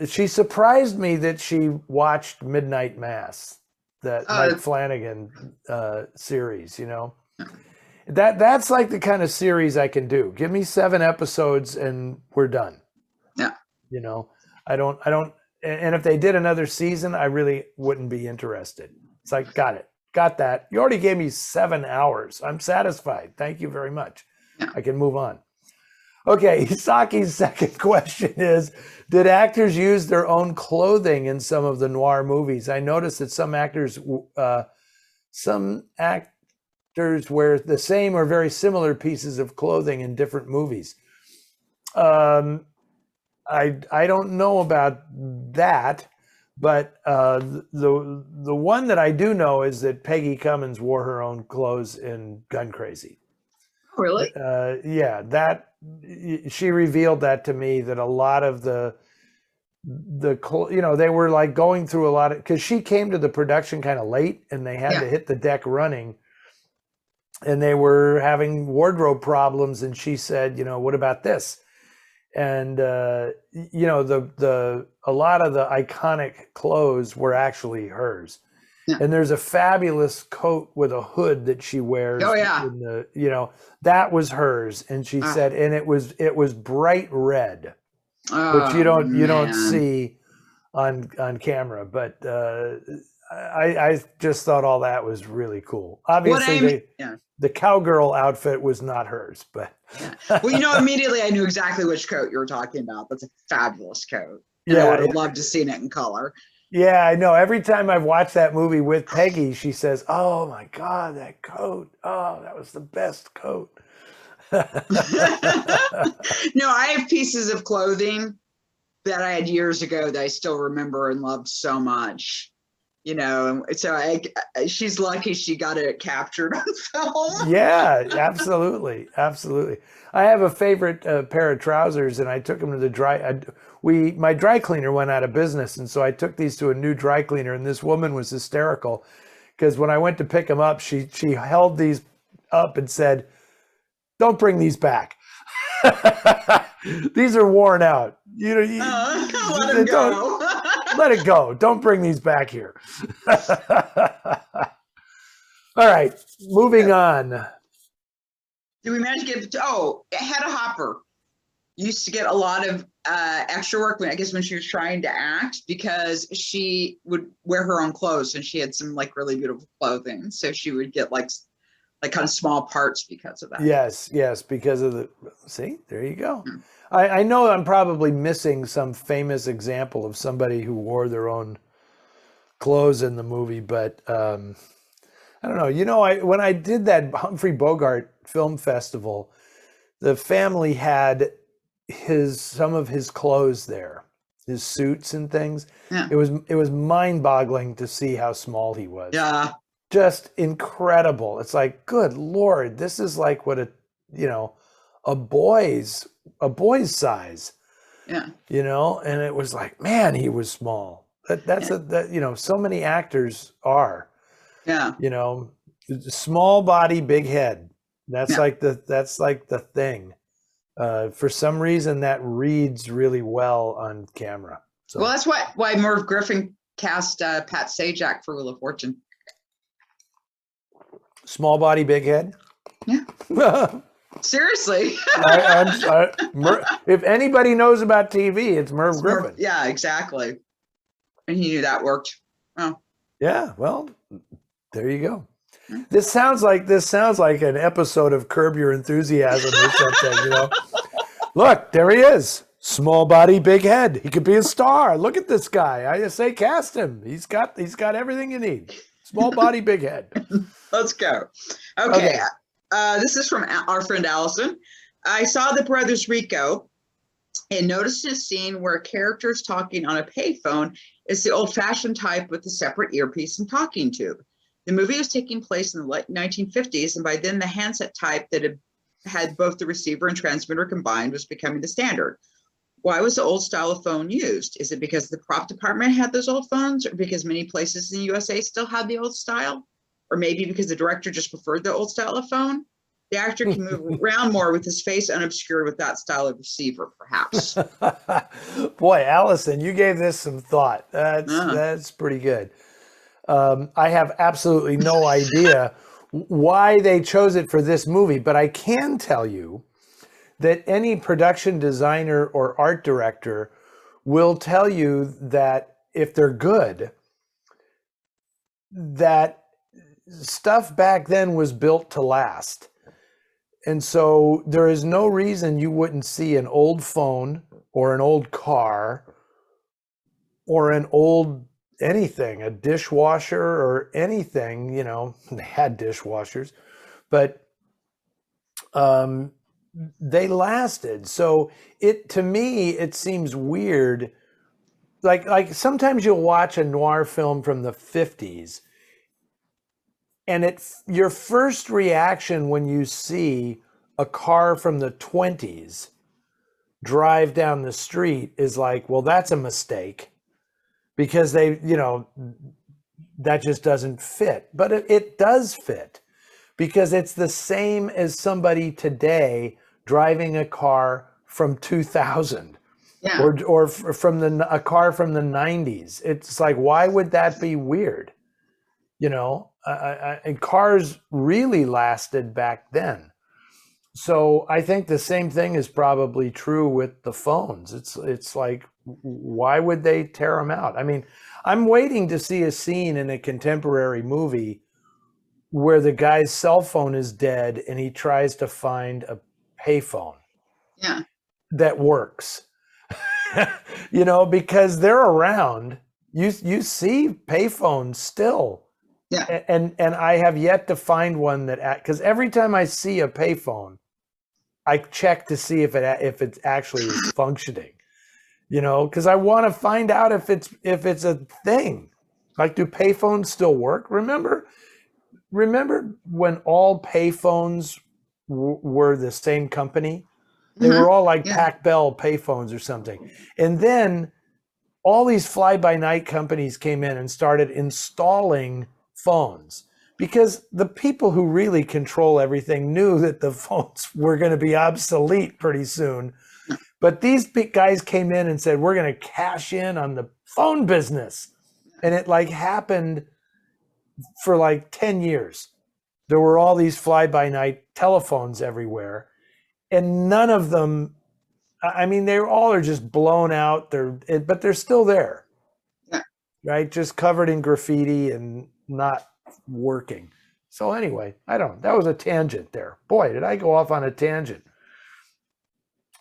she surprised me that she watched Midnight Mass, that Mike Flanagan series. You know. That's like the kind of series I can do. Give me 7 episodes and we're done. Yeah. You know, I don't, and if they did another season, I really wouldn't be interested. It's like, got that. You already gave me 7 hours. I'm satisfied. Thank you very much. Yeah. I can move on. Okay. Saki's second question is, did actors use their own clothing in some of the noir movies? I noticed that some actors wear the same or very similar pieces of clothing in different movies. I don't know about that, but the one that I do know is that Peggy Cummins wore her own clothes in Gun Crazy. Really? Yeah, that she revealed that to me, that a lot of you know, they were like going through a lot of, because she came to the production kind of late and they had to hit the deck running. And they were having wardrobe problems, and she said, you know, what about this? And you know, a lot of the iconic clothes were actually hers. Yeah. And there's a fabulous coat with a hood that she wears. Oh yeah. You know, that was hers. And she said, and it was bright red. which you Oh don't man. see on camera. But I just thought all that was really cool. What Obviously, I'm yeah. the cowgirl outfit was not hers, but Yeah. Well, immediately I knew exactly which coat you were talking about. That's a fabulous coat. And I yeah, would have loved to seen it in color. yeah, I know. Every time I've watched that movie with Peggy, she says, "Oh my God, that coat! Oh, that was the best coat." No, I have pieces of clothing that I had years ago that I still remember and loved so much. So she's lucky she got it captured on film. Yeah, absolutely, absolutely. I have a favorite pair of trousers, and I took them to the my dry cleaner went out of business, and so I took these to a new dry cleaner, and this woman was hysterical because when I went to pick them up, she held these up and said, "Don't bring these back. These are worn out. Let him go. Let it go. Don't bring these back here." All right, moving on. Did we manage to get? Oh, Hedda Hopper used to get a lot of extra work. I guess when she was trying to act, because she would wear her own clothes, and she had some like really beautiful clothing, so she would get like kind of small parts because of that. Yes, because of the. See, there you go. I know I'm probably missing some famous example of somebody who wore their own clothes in the movie, but I don't know. When I did that Humphrey Bogart Film Festival, the family had some of his clothes there, his suits and things. Yeah. It was mind-boggling to see how small he was. Yeah. Just incredible. It's like, good Lord, this is like what a boy's size. Yeah. And it was like, man, he was small. So many actors are. Yeah. Small body, big head. That's like the thing. For some reason that reads really well on camera. So. Well, that's why Merv Griffin cast Pat Sajak for Wheel of Fortune. Small body, big head. Yeah. Seriously. If anybody knows about TV, it's Merv Griffin. Yeah, exactly. And he knew that worked. Oh. Yeah. Well, there you go. This sounds like an episode of Curb Your Enthusiasm or something. Look, there he is. Small body, big head. He could be a star. Look at this guy. I just say cast him. He's got everything you need. Small body, big head. Let's go. Okay. This is from our friend Allison. I saw The Brothers Rico and noticed a scene where a character is talking on a payphone. It's the old-fashioned type with a separate earpiece and talking tube. The movie was taking place in the late 1950s, and by then the handset type that had both the receiver and transmitter combined was becoming the standard. Why was the old style of phone used? Is it because the prop department had those old phones, or because many places in the USA still had the old style? Or maybe because the director just preferred the old style of phone? The actor can move around more with his face unobscured with that style of receiver, perhaps. Boy, Allison, you gave this some thought. That's pretty good. I have absolutely no idea why they chose it for this movie, but I can tell you that any production designer or art director will tell you that if they're good, that stuff back then was built to last. And so there is no reason you wouldn't see an old phone or an old car or an old anything, a dishwasher or anything, they had dishwashers, but they lasted. So to me, it seems weird. Like sometimes you'll watch a noir film from the 50s and your first reaction when you see a car from the 20s drive down the street is like, well, that's a mistake because that just doesn't fit. But it does fit because it's the same as somebody today driving a car from 2000 or from a car from the 90s. It's like, why would that be weird? And cars really lasted back then. So I think the same thing is probably true with the phones. It's like, why would they tear them out? I mean, I'm waiting to see a scene in a contemporary movie where the guy's cell phone is dead and he tries to find a payphone Yeah. that works. Because they're around. You see payphones still. Yeah. And I have yet to find one that, because every time I see a payphone, I check to see if it actually is functioning, because I want to find out if it's a thing. Like, do payphones still work? Remember when all payphones were the same company? They were all like Pac Bell payphones or something. And then all these fly-by-night companies came in and started installing phones, because the people who really control everything knew that the phones were going to be obsolete pretty soon. But these big guys came in and said, we're going to cash in on the phone business. And it like happened for like 10 years. There were all these fly-by-night telephones everywhere. And none of them, I mean, they all are just blown out. But they're still there, right? Just covered in graffiti and not working. So anyway, that was a tangent there. Boy, did I go off on a tangent.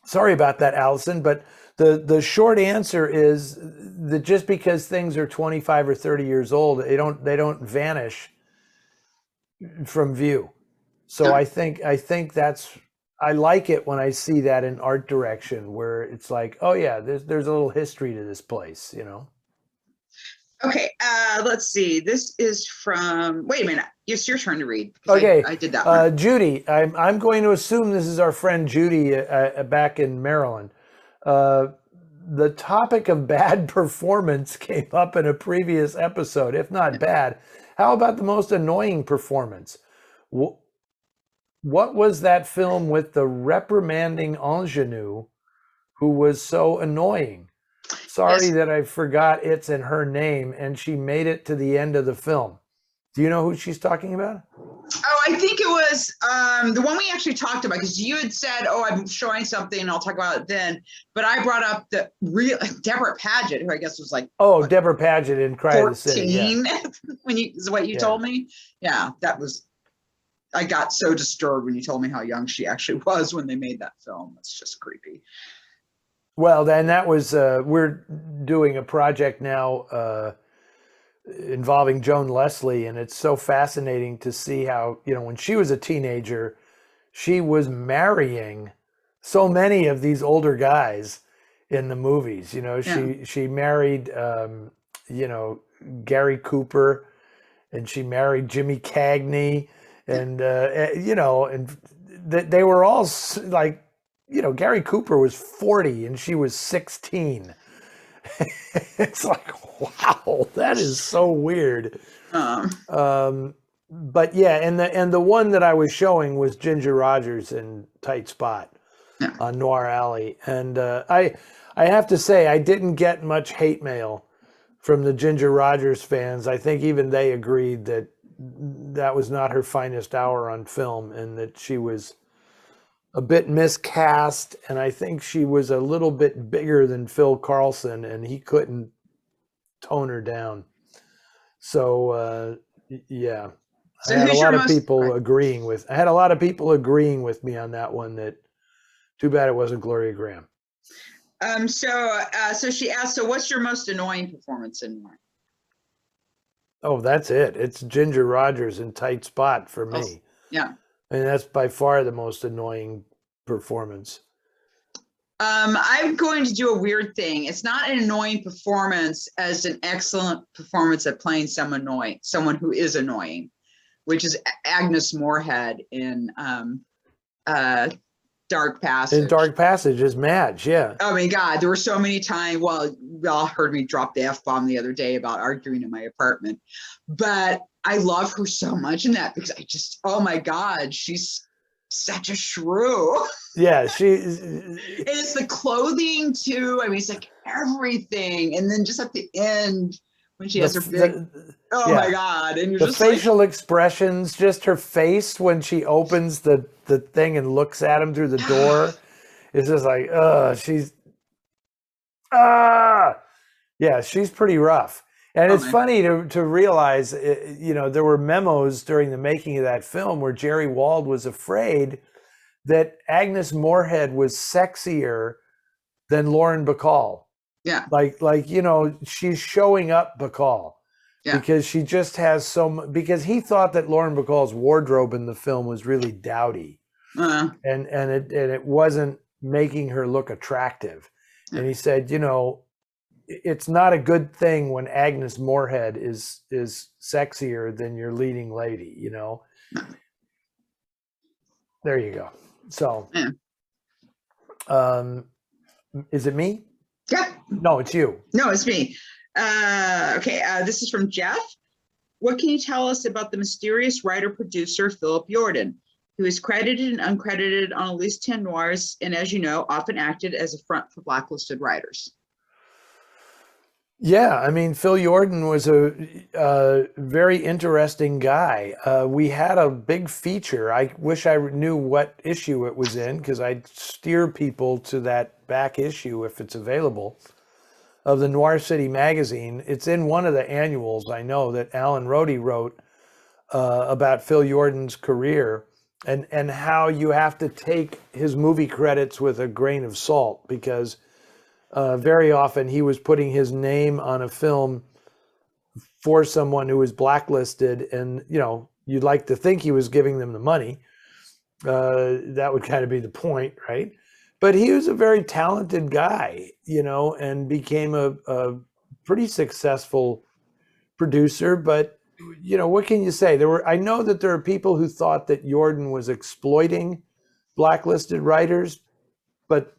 Sorry about that, Allison, but the short answer is that just because things are 25 or 30 years old, they don't vanish from view. So I think I like it when I see that in art direction, where it's like, oh yeah, there's a little history to this place, Okay, let's see. This is from, wait a minute, it's your turn to read. Okay. I did that one. Judy, I'm going to assume this is our friend Judy back in Maryland. The topic of bad performance came up in a previous episode, if not bad. How about the most annoying performance? What was that film with the reprimanding ingenue who was so annoying? Sorry that I forgot its and her name, and she made it to the end of the film. Do you know who she's talking about? Oh, I think it was the one we actually talked about, because you had said, oh, I'm showing something and I'll talk about it then. But I brought up the real Deborah Paget, who I guess was like, Deborah Paget in Cry of the City. Yeah. Is what you told me. Yeah, that was, I got so disturbed when you told me how young she actually was when they made that film. It's just creepy. Well, then that was, we're doing a project now involving Joan Leslie, and it's so fascinating to see how, when she was a teenager, she was marrying so many of these older guys in the movies. She married, Gary Cooper, and she married Jimmy Cagney, and, and they were all like, Gary Cooper was 40 and she was 16. It's like, wow, that is so weird. But yeah, and the one that I was showing was Ginger Rogers in Tight Spot on Noir Alley. And I have to say, I didn't get much hate mail from the Ginger Rogers fans. I think even they agreed that was not her finest hour on film, and that she was a bit miscast, and I think she was a little bit bigger than Phil Carlson, and he couldn't tone her down. So yeah, So I had a lot of people agreeing with me on that one. That too bad it wasn't Gloria Graham. So she asked, so what's your most annoying performance in Noir? Oh, that's it. It's Ginger Rogers in Tight Spot for me. Yeah. And that's by far the most annoying performance. I'm going to do a weird thing. It's not an annoying performance as an excellent performance at playing someone who is annoying, which is Agnes Moorehead in Dark Passage. In Dark Passage is Madge, yeah. Oh my God, there were so many times. Well, you all heard me drop the F-bomb the other day about arguing in my apartment, but I love her so much in that, because oh my God, she's such a shrew. Yeah, It's the clothing too. I mean, it's like everything. And then just at the end, when she The, has her big, oh my yeah, God. And you're the just like, facial expressions, just her face when she opens the thing and looks at him through the door, is just like, she's yeah, she's pretty rough. And oh it's my, funny to realize, there were memos during the making of that film where Jerry Wald was afraid that Agnes Moorehead was sexier than Lauren Bacall. yeah, She's showing up Bacall yeah. because she just has because he thought that Lauren Bacall's wardrobe in the film was really dowdy, and it wasn't making her look attractive. Yeah. And he said, it's not a good thing when Agnes Moorehead is sexier than your leading lady, There you go. So, Yeah. Is it me? Yeah. No, it's you. No, it's me. Okay, this is from Jeff. What can you tell us about the mysterious writer-producer Philip Jordan, who is credited and uncredited on at least 10 noirs, and as you know, often acted as a front for blacklisted writers? Yeah, I mean, Phil Jordan was a very interesting guy. We had a big feature. I wish I knew what issue it was in, because I'd steer people to that back issue if it's available, of the Noir City magazine. It's in one of the annuals, I know, that Alan Rohde wrote about Phil Jordan's career, and how you have to take his movie credits with a grain of salt, because very often he was putting his name on a film for someone who was blacklisted, and you'd like to think he was giving them the money. That would kind of be the point, right? But he was a very talented guy, and became a pretty successful producer. But what can you say? I know that there are people who thought that Jordan was exploiting blacklisted writers, but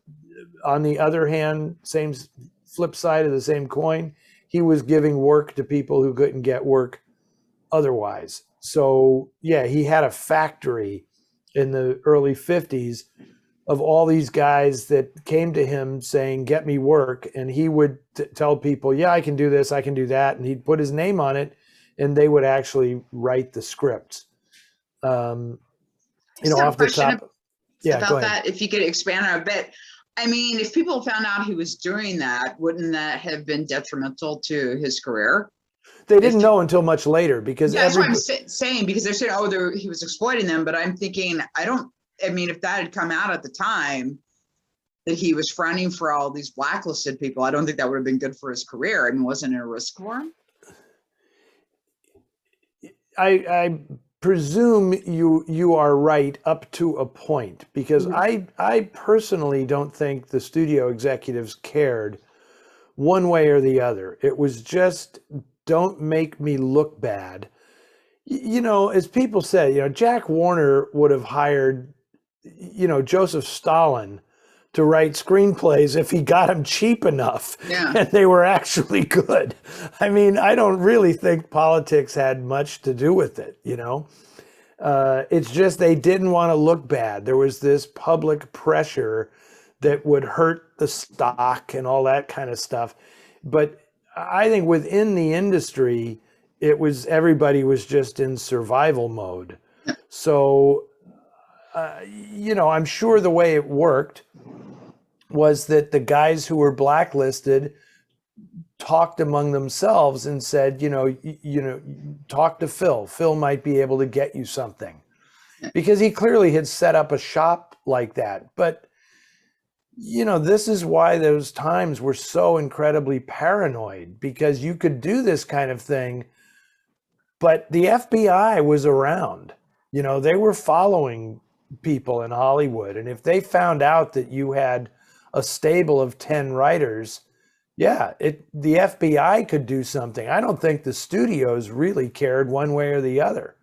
on the other hand, same flip side of the same coin, he was giving work to people who couldn't get work otherwise. So yeah, he had a factory in the early 50s of all these guys that came to him saying, get me work. And he would tell people, yeah, I can do this, I can do that. And he'd put his name on it, and they would actually write the scripts. Off the top. Yeah, about that, if you could expand on a bit. I mean, if people found out he was doing that, wouldn't that have been detrimental to his career? They didn't know until much later, because that's what I'm saying, because they're saying, he was exploiting them. But I'm thinking, if that had come out at the time that he was fronting for all these blacklisted people, I don't think that would have been good for his career. I mean, wasn't it a risk for him? I presume you are right up to a point, because I personally don't think the studio executives cared one way or the other. It was just, don't make me look bad. As people say, Jack Warner would have hired, Joseph Stalin to write screenplays if he got them cheap enough, and they were actually good. I mean, I don't really think politics had much to do with it, It's just they didn't want to look bad. There was this public pressure that would hurt the stock and all that kind of stuff. But I think within the industry, everybody was just in survival mode. So, I'm sure the way it worked was that the guys who were blacklisted talked among themselves and said, talk to Phil. Phil might be able to get you something, because he clearly had set up a shop like that. But, this is why those times were so incredibly paranoid, because you could do this kind of thing, but the FBI was around. They were following people in Hollywood. And if they found out that you had a stable of 10 writers, the FBI could do something. I don't think the studios really cared one way or the other.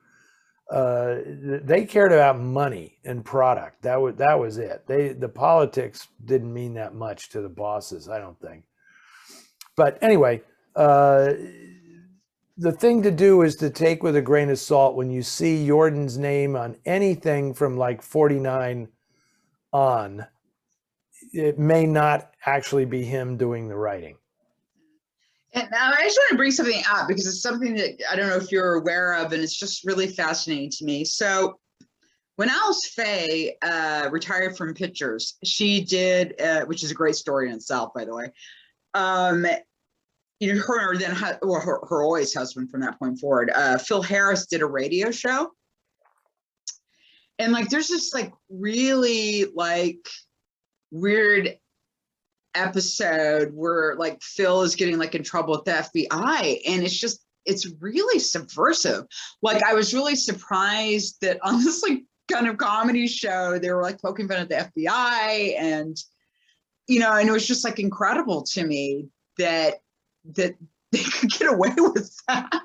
They cared about money and product. That was it. The politics didn't mean that much to the bosses, I don't think. But anyway, the thing to do is to take with a grain of salt when you see Jordan's name on anything from like 49 on. It may not actually be him doing the writing. And I just want to bring something up because it's something that I don't know if you're aware of, and it's just really fascinating to me. So when Alice Faye retired from pictures, she did, which is a great story in itself, by the way. Her then, or her always husband from that point forward, Phil Harris, did a radio show. And like, there's this like really like weird episode where like Phil is getting like in trouble with the FBI, and it's really subversive. Like, I was really surprised that on this like kind of comedy show, they were like poking fun at the FBI, and and it was just like incredible to me that they could get away with that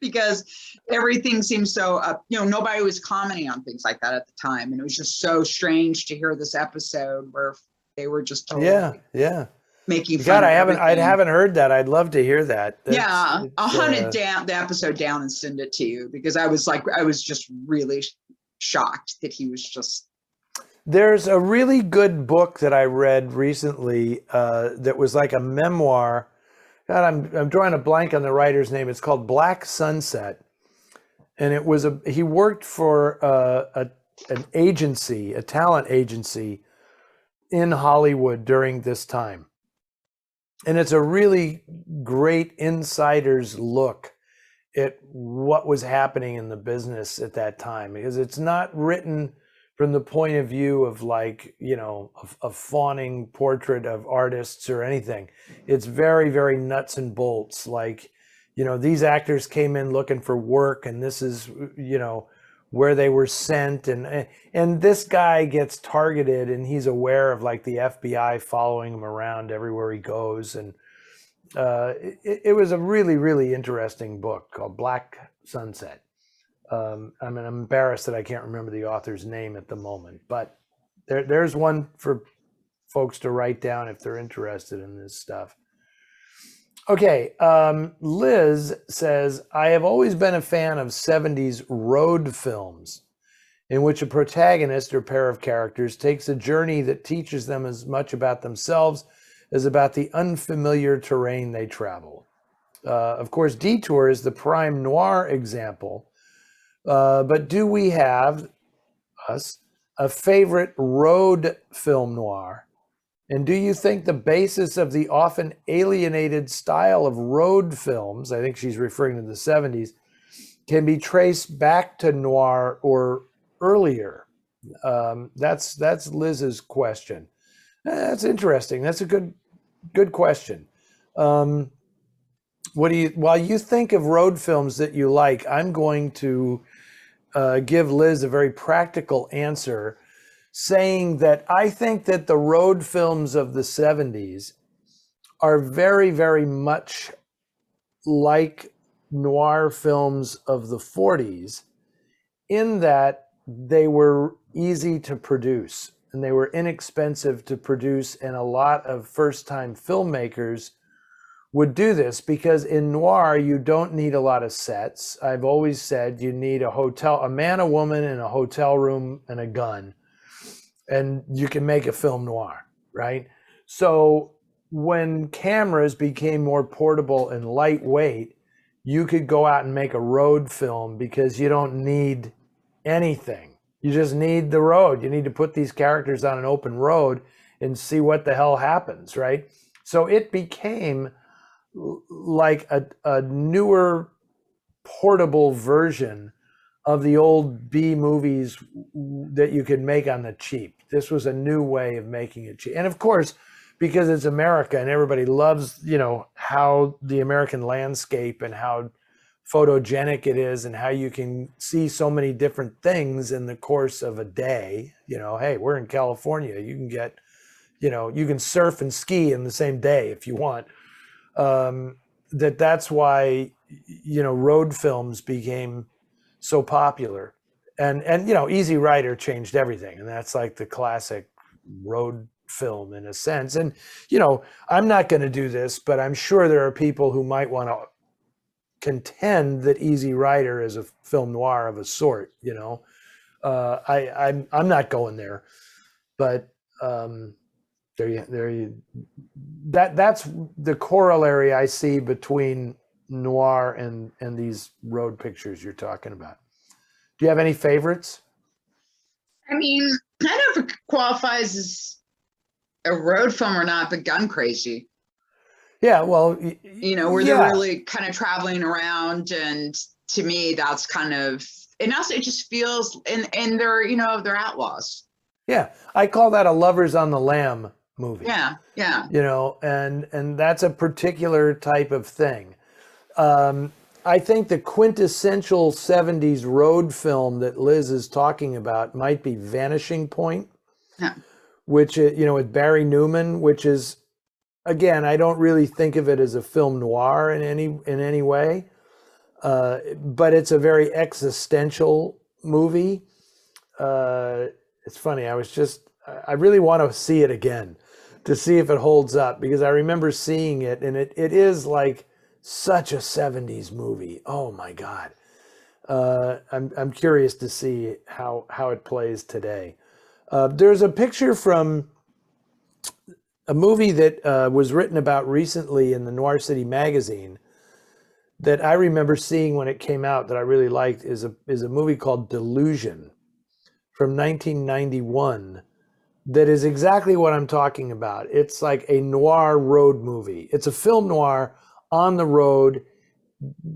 because everything seems so nobody was commenting on things like that at the time, and it was just so strange to hear this episode where they were just totally making fun. God, I haven't heard that. I'd love to hear that. I'll hunt it down, the episode down, and send it to you, because I was just really shocked that he was just. There's a really good book that I read recently that was like a memoir. God, I'm drawing a blank on the writer's name. It's called Black Sunset, and it was he worked for an agency, a talent agency in Hollywood during this time. And it's a really great insider's look at what was happening in the business at that time, because it's not written from the point of view of like, a fawning portrait of artists or anything. It's very, very nuts and bolts. Like, these actors came in looking for work, and this is, where they were sent, and this guy gets targeted, and he's aware of like the FBI following him around everywhere he goes. And it was a really, really interesting book called Black Sunset. I'm embarrassed that I can't remember the author's name at the moment, but there's one for folks to write down if they're interested in this stuff. Okay, Liz says, I have always been a fan of 70s road films in which a protagonist or pair of characters takes a journey that teaches them as much about themselves as about the unfamiliar terrain they travel. Of course, Detour is the prime noir example, but do we have, a favorite road film noir? And do you think the basis of the often alienated style of road films, I think she's referring to the 70s, can be traced back to noir or earlier? That's Liz's question. That's interesting. That's a good question. While you think of road films that you like, I'm going to give Liz a very practical answer, saying that I think that the road films of the 70s are very, very much like noir films of the 40s, in that they were easy to produce and they were inexpensive to produce, and a lot of first-time filmmakers would do this because in noir you don't need a lot of sets. I've always said you need a man, a woman, in a hotel room, and a gun, and you can make a film noir, right? So when cameras became more portable and lightweight, you could go out and make a road film because you don't need anything. You just need the road. You need to put these characters on an open road and see what the hell happens, right? So it became like a newer portable version of the old B movies that you could make on the cheap. This was a new way of making it cheap. And of course, because it's America and everybody loves, how the American landscape and how photogenic it is and how you can see so many different things in the course of a day. Hey, we're in California. You can get, you can surf and ski in the same day if you want. That's why, road films became so popular, and Easy Rider changed everything, and that's like the classic road film in a sense. And I'm not going to do this, but I'm sure there are people who might want to contend that Easy Rider is a film noir of a sort. I'm not going there, but That's the corollary I see between noir and these road pictures you're talking about. Do you have any favorites? I mean, I don't know if it qualifies as a road film or not, but Gun Crazy. Yeah, well, Where they're really kind of traveling around, and to me, that's kind of, and also it just feels, and they're, they're outlaws. Yeah, I call that a Lovers on the Lam movie. Yeah. And that's a particular type of thing. I think the quintessential 70s road film that Liz is talking about might be Vanishing Point, which, with Barry Newman, which is, again, I don't really think of it as a film noir in any way, but it's a very existential movie. It's funny. I really want to see it again to see if it holds up, because I remember seeing it, and it is like such a 70s movie. Oh my God. I'm curious to see how it plays today. There's a picture from a movie that was written about recently in the Noir City magazine that I remember seeing when it came out that I really liked is a movie called Delusion from 1991 that is exactly what I'm talking about. It's like a noir road movie. It's a film noir on the road.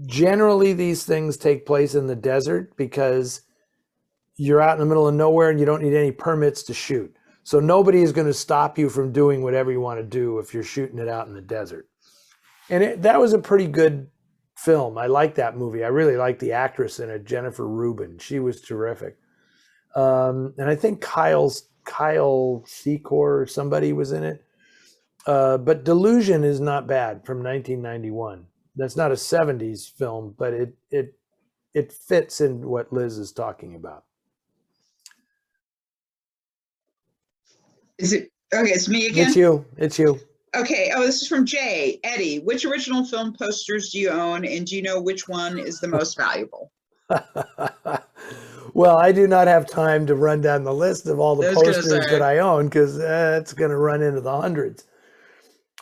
Generally, these things take place in the desert because you're out in the middle of nowhere and you don't need any permits to shoot. So nobody is going to stop you from doing whatever you want to do if you're shooting it out in the desert. And that was a pretty good film. I like that movie. I really like the actress in it, Jennifer Rubin. She was terrific. And I think Kyle Secor or somebody was in it. But Delusion is not bad, from 1991. That's not a 70s film, but it fits in what Liz is talking about. Is it okay? It's me again. It's you. Okay. Oh, this is from Jay. Eddie, which original film posters do you own, and do you know which one is the most valuable? Well, I do not have time to run down the list of all the posters that I own, because it's going to run into the hundreds.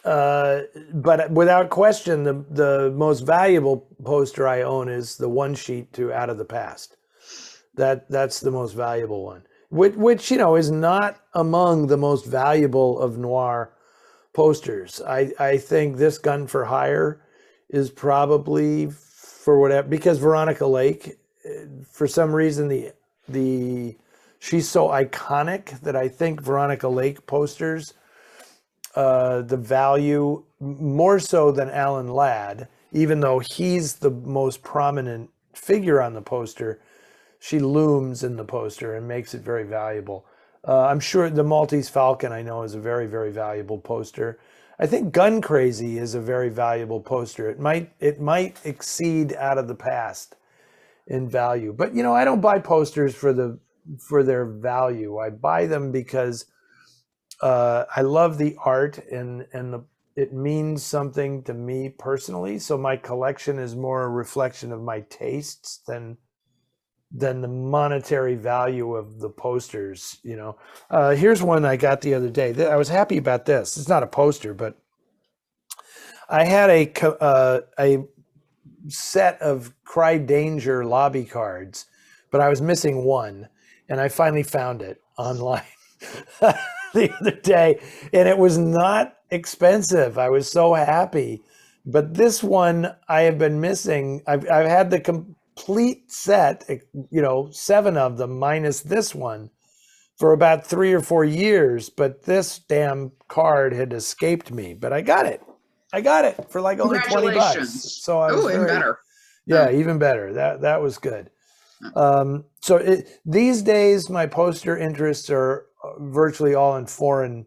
But without question, the most valuable poster I own is the one sheet to Out of the Past. That's the most valuable one, which is not among the most valuable of noir posters. I think This Gun for Hire is probably, for whatever, because Veronica Lake, for some reason, she's so iconic that I think Veronica Lake posters, the value more so than Alan Ladd, even though he's the most prominent figure on the poster, she looms in the poster and makes it very valuable. I'm sure the Maltese Falcon, I know, is a very, very valuable poster. I think Gun Crazy is a very valuable poster. It might exceed Out of the Past in value, but I don't buy posters for their value. I buy them because I love the art and it means something to me personally. So my collection is more a reflection of my tastes than the monetary value of the posters. Here's one I got the other day. I was happy about this. It's not a poster, but I had a set of Cry Danger lobby cards, but I was missing one, and I finally found it online the other day, and it was not expensive. I was so happy. But this one I have been missing. I've had the complete set, 7 of them minus this one, for about 3 or 4 years, but this damn card had escaped me. But I got it for like only $20. So I was even better. Yeah, even better. That was good. So these days, my poster interests are virtually all in foreign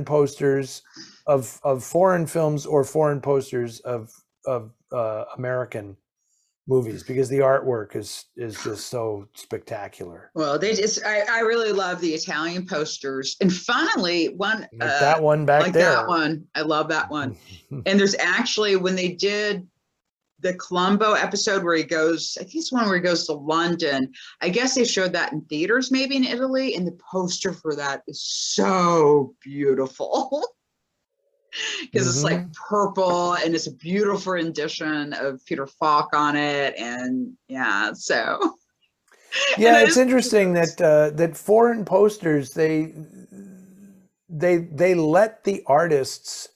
posters of foreign films or foreign posters of American movies, because the artwork is just so spectacular. Well, I really love the Italian posters, and finally one like that one back like there. That one, I love that one. And there's actually, when they did the Columbo episode where he goes, I think it's one where he goes to London. I guess they showed that in theaters, maybe in Italy, and the poster for that is so beautiful. Because it's like purple and it's a beautiful rendition of Peter Falk on it. And yeah, so. Yeah, it's interesting that that foreign posters, they let the artists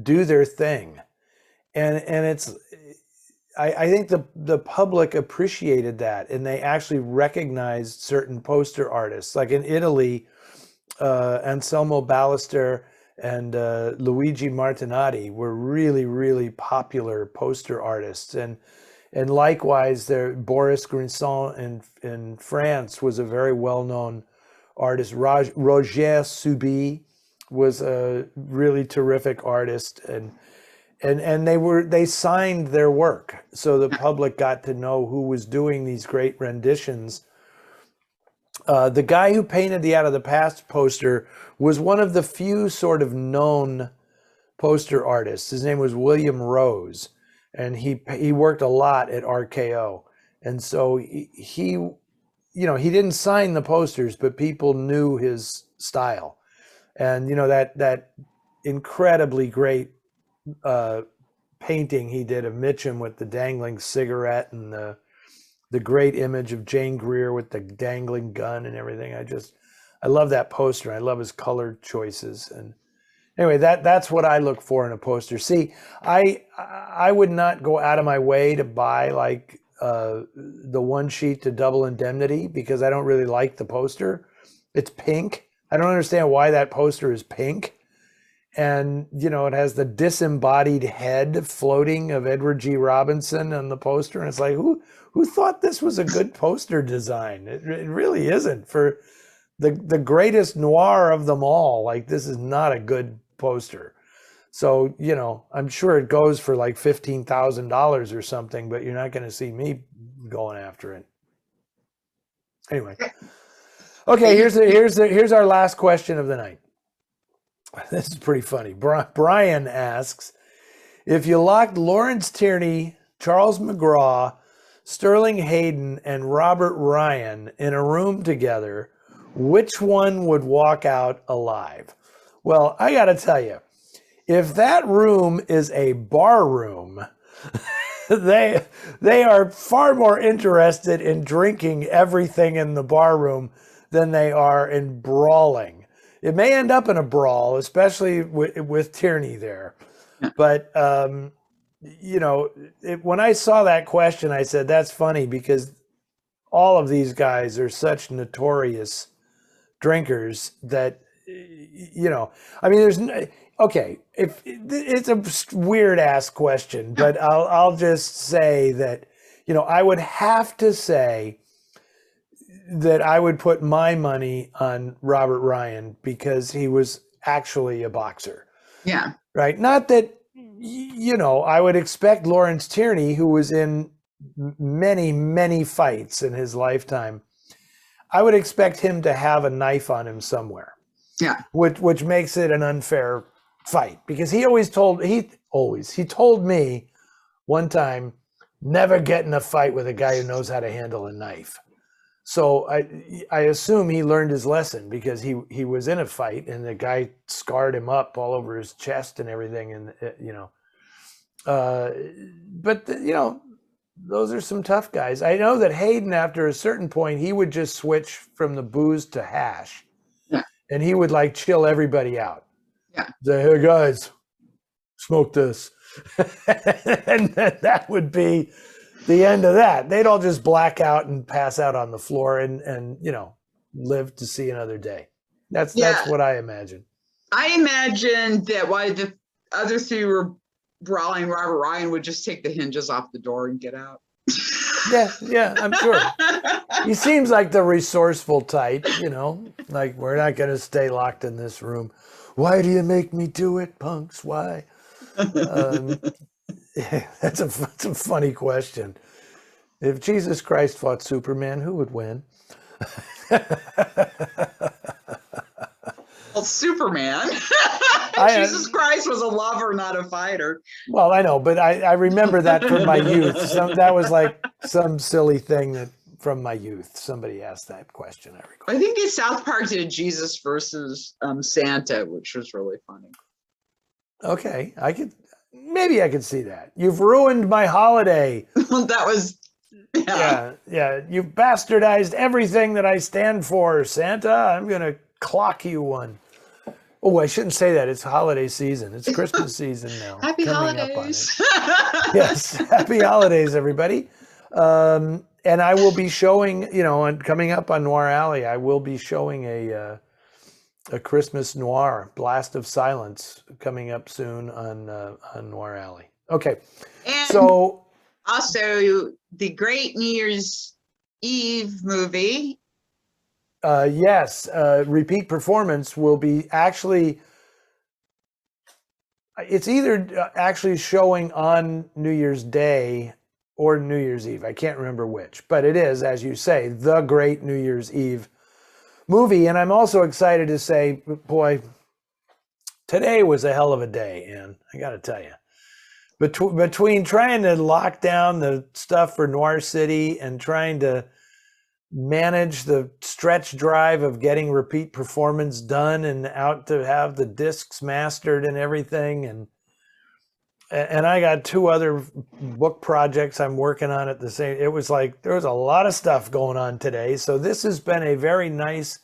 do their thing. And it's, I think the public appreciated that, and they actually recognized certain poster artists. Like in Italy, Anselmo Ballester and Luigi Martinati were really, really popular poster artists. And likewise, there Boris Grisson in France was a very well-known artist. Roger Subi was a really terrific artist, and they signed their work, so the public got to know who was doing these great renditions. The guy who painted the Out of the Past poster was one of the few sort of known poster artists. His name was William Rose, and he worked a lot at RKO. And so he didn't sign the posters, but people knew his style. And that incredibly great painting he did of Mitchum with the dangling cigarette, and the great image of Jane Greer with the dangling gun and everything. I love that poster. I love his color choices. And anyway, that's what I look for in a poster. See, I would not go out of my way to buy like the one sheet to Double Indemnity, because I don't really like the poster. It's pink. I don't understand why that poster is pink. And, it has the disembodied head floating of Edward G. Robinson on the poster. And it's like, who thought this was a good poster design? It really isn't. For the greatest noir of them all, like, this is not a good poster. So, I'm sure it goes for like $15,000 or something, but you're not going to see me going after it. Anyway. Okay, here's our last question of the night. This is pretty funny. Brian asks, if you locked Lawrence Tierney, Charles McGraw, Sterling Hayden, and Robert Ryan in a room together, which one would walk out alive? Well, I got to tell you, if that room is a bar room, they are far more interested in drinking everything in the bar room than they are in brawling. It may end up in a brawl, especially with Tierney there. But, when I saw that question, I said, that's funny, because all of these guys are such notorious drinkers that, okay, if it's a weird ass question, but I'll just say that, I would have to say that I would put my money on Robert Ryan, because he was actually a boxer. Yeah. Right. Not that, I would expect Lawrence Tierney, who was in many, many fights in his lifetime, I would expect him to have a knife on him somewhere. Yeah. Which makes it an unfair fight, because he told me one time, never get in a fight with a guy who knows how to handle a knife. So I assume he learned his lesson, because he was in a fight and the guy scarred him up all over his chest and everything. And, those are some tough guys. I know that Hayden, after a certain point, he would just switch from the booze to hash. Yeah. And he would like chill everybody out. Yeah. Say, hey guys, smoke this. And that would be the end of that. They'd all just black out and pass out on the floor and live to see another day. That's what I imagine. I imagine that while the other three were brawling, Robert Ryan would just take the hinges off the door and get out. Yeah, I'm sure. He seems like the resourceful type, like, we're not going to stay locked in this room. Why do you make me do it, punks? Why? That's a funny question. If Jesus Christ fought Superman, who would win? Superman. I, Jesus Christ was a lover, not a fighter. well, I know, but I remember that from my youth. That was like some silly thing that from my youth. Somebody asked that question, I recall. I think in South Park did Jesus versus Santa, which was really funny. Okay, maybe I could see that. You've ruined my holiday. That was, Yeah. You've bastardized everything that I stand for, Santa. I'm going to clock you one. Oh, I shouldn't say that. It's holiday season. It's Christmas season now. Happy coming holidays. Up on it. Yes, happy holidays, everybody. And I will be showing, coming up on Noir Alley, I will be showing a Christmas noir, Blast of Silence, coming up soon on Noir Alley. Okay, And so also the great New Year's Eve movie. Yes, repeat performance will be actually, it's either actually showing on New Year's Day or New Year's Eve. I can't remember which, but it is, as you say, the great New Year's Eve movie. And I'm also excited to say, boy, today was a hell of a day, Ann. I got to tell you. Between trying to lock down the stuff for Noir City and trying to manage the stretch drive of getting repeat performance done and out to have the discs mastered and everything, and I got 2 other book projects I'm working on at the same. It was like there was a lot of stuff going on today, so this has been a very nice,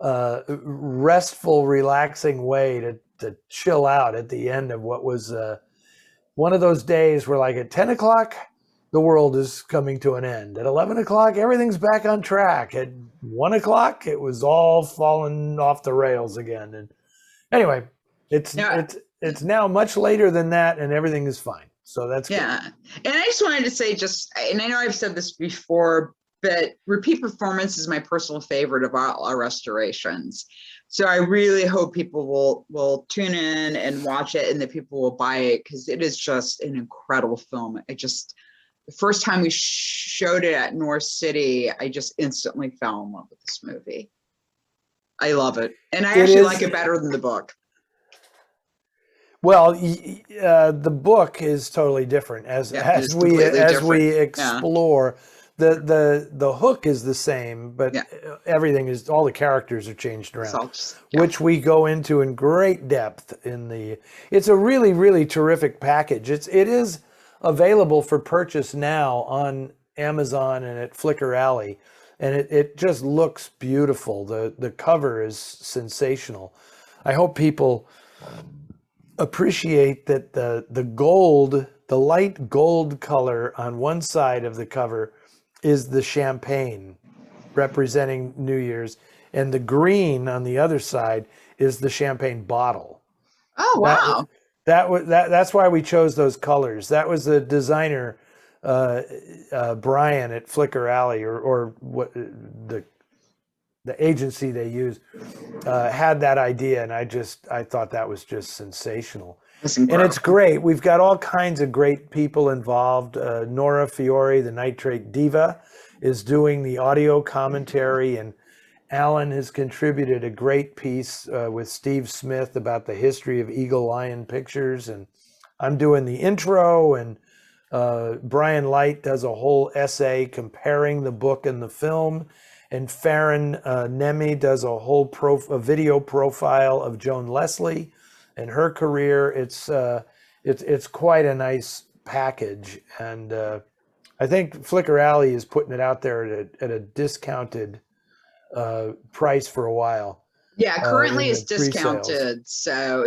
restful, relaxing way to chill out at the end of what was one of those days where, like, at 10 o'clock. The world is coming to an end. At 11 o'clock, everything's back on track. At 1 o'clock, it was all falling off the rails again. And anyway, it's now much later than that, and everything is fine. So that's good. And I just wanted to say, and I know I've said this before, but repeat performance is my personal favorite of all our restorations. So I really hope people will tune in and watch it, and that people will buy it, because it is just an incredible film. The first time we showed it at Noir City, I just instantly fell in love with this movie. I love it. And I actually like it better than the book. Well, the book is totally different as we explore. The hook is the same, but everything is, all the characters are changed around, which we go into in great depth it's a really, really terrific package. It is available for purchase now on Amazon and at Flickr Alley, and it just looks beautiful. The cover is sensational. I hope people appreciate that the light gold color on one side of the cover is the champagne representing New Year's, and the green on the other side is the champagne bottle. Oh, wow. That's why we chose those colors. That was the designer, Brian at Flickr Alley, or what the agency they use had that idea, and I thought that was just sensational. And it's great. We've got all kinds of great people involved. Nora Fiore, the Nitrate Diva, is doing the audio commentary, and Alan has contributed a great piece with Steve Smith about the history of Eagle Lion Pictures, and I'm doing the intro, and Brian Light does a whole essay comparing the book and the film, and Farron Nemi does a whole video profile of Joan Leslie and her career. It's quite a nice package, and I think Flickr Alley is putting it out there at a discounted price for a while. Yeah, currently it's discounted. So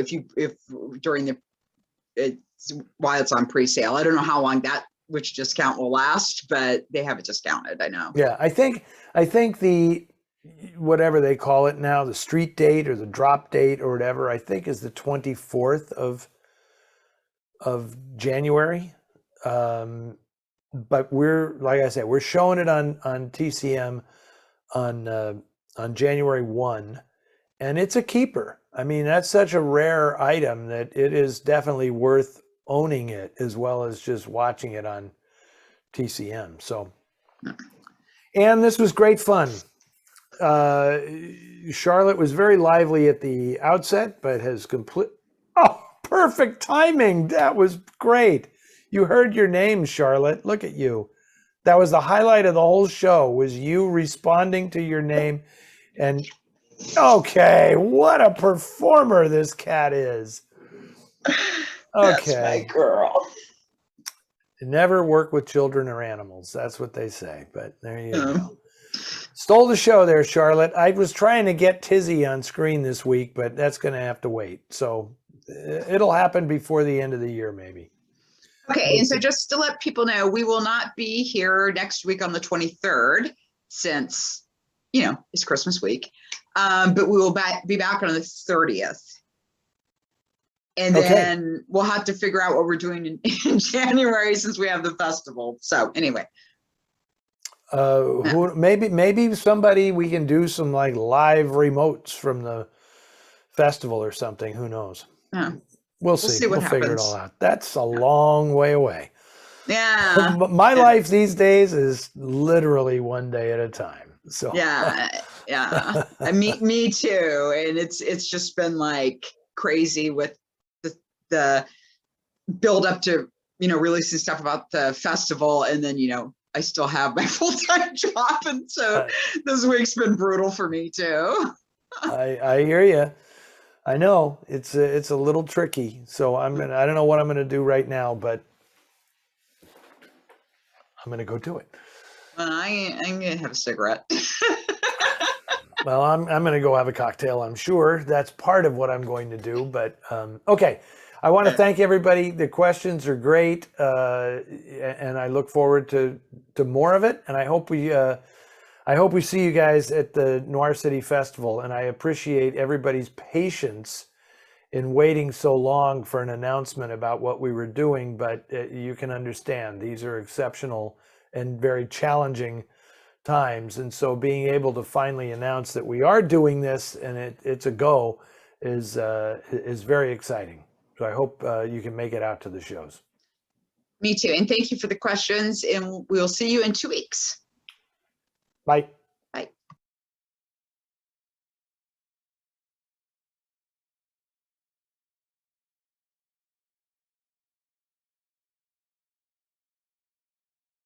while it's on pre-sale, I don't know how long which discount will last, but they have it discounted. I know. Yeah, I think the whatever they call it now, the street date or the drop date or whatever, I think is the 24th of January. But like I said, we're showing it on TCM on January 1, and it's a keeper. I mean, that's such a rare item that it is definitely worth owning it as well as just watching it on TCM. So, and this was great fun. Charlotte was very lively at the outset, but has Oh, perfect timing. That was great. You heard your name, Charlotte. Look at you. That was the highlight of the whole show, was you responding to your name. And okay, what a performer this cat is. That's Okay. my girl. Never work with children or animals. That's what they say. But there you go. Stole the show there, Charlotte. I was trying to get Tizzy on screen this week, but that's going to have to wait. So it'll happen before the end of the year, maybe. Okay, and so just to let people know, we will not be here next week on the 23rd, since, it's Christmas week. But we will be back on the 30th. And then we'll have to figure out what we're doing in January, since we have the festival. So anyway. Maybe somebody, we can do some like live remotes from the festival or something. Who knows? We'll see. We'll figure it all out. That's a long way away. Yeah. My life these days is literally one day at a time. So yeah. Me too. And it's just been like crazy with the build up to, releasing stuff about the festival. And then, I still have my full-time job. And so this week's been brutal for me too. I hear you. I know it's a little tricky. So I don't know what I'm gonna do right now, but I'm gonna go do it. I'm gonna have a cigarette. Well, I'm gonna go have a cocktail. I'm sure that's part of what I'm going to do. But okay, I want to thank everybody. The questions are great, and I look forward to more of it. And I hope we see you guys at the Noir City Festival. And I appreciate everybody's patience in waiting so long for an announcement about what we were doing. But you can understand these are exceptional and very challenging times. And so being able to finally announce that we are doing this and it's a go is very exciting. So I hope you can make it out to the shows. Me too. And thank you for the questions. And we'll see you in 2 weeks. Bye.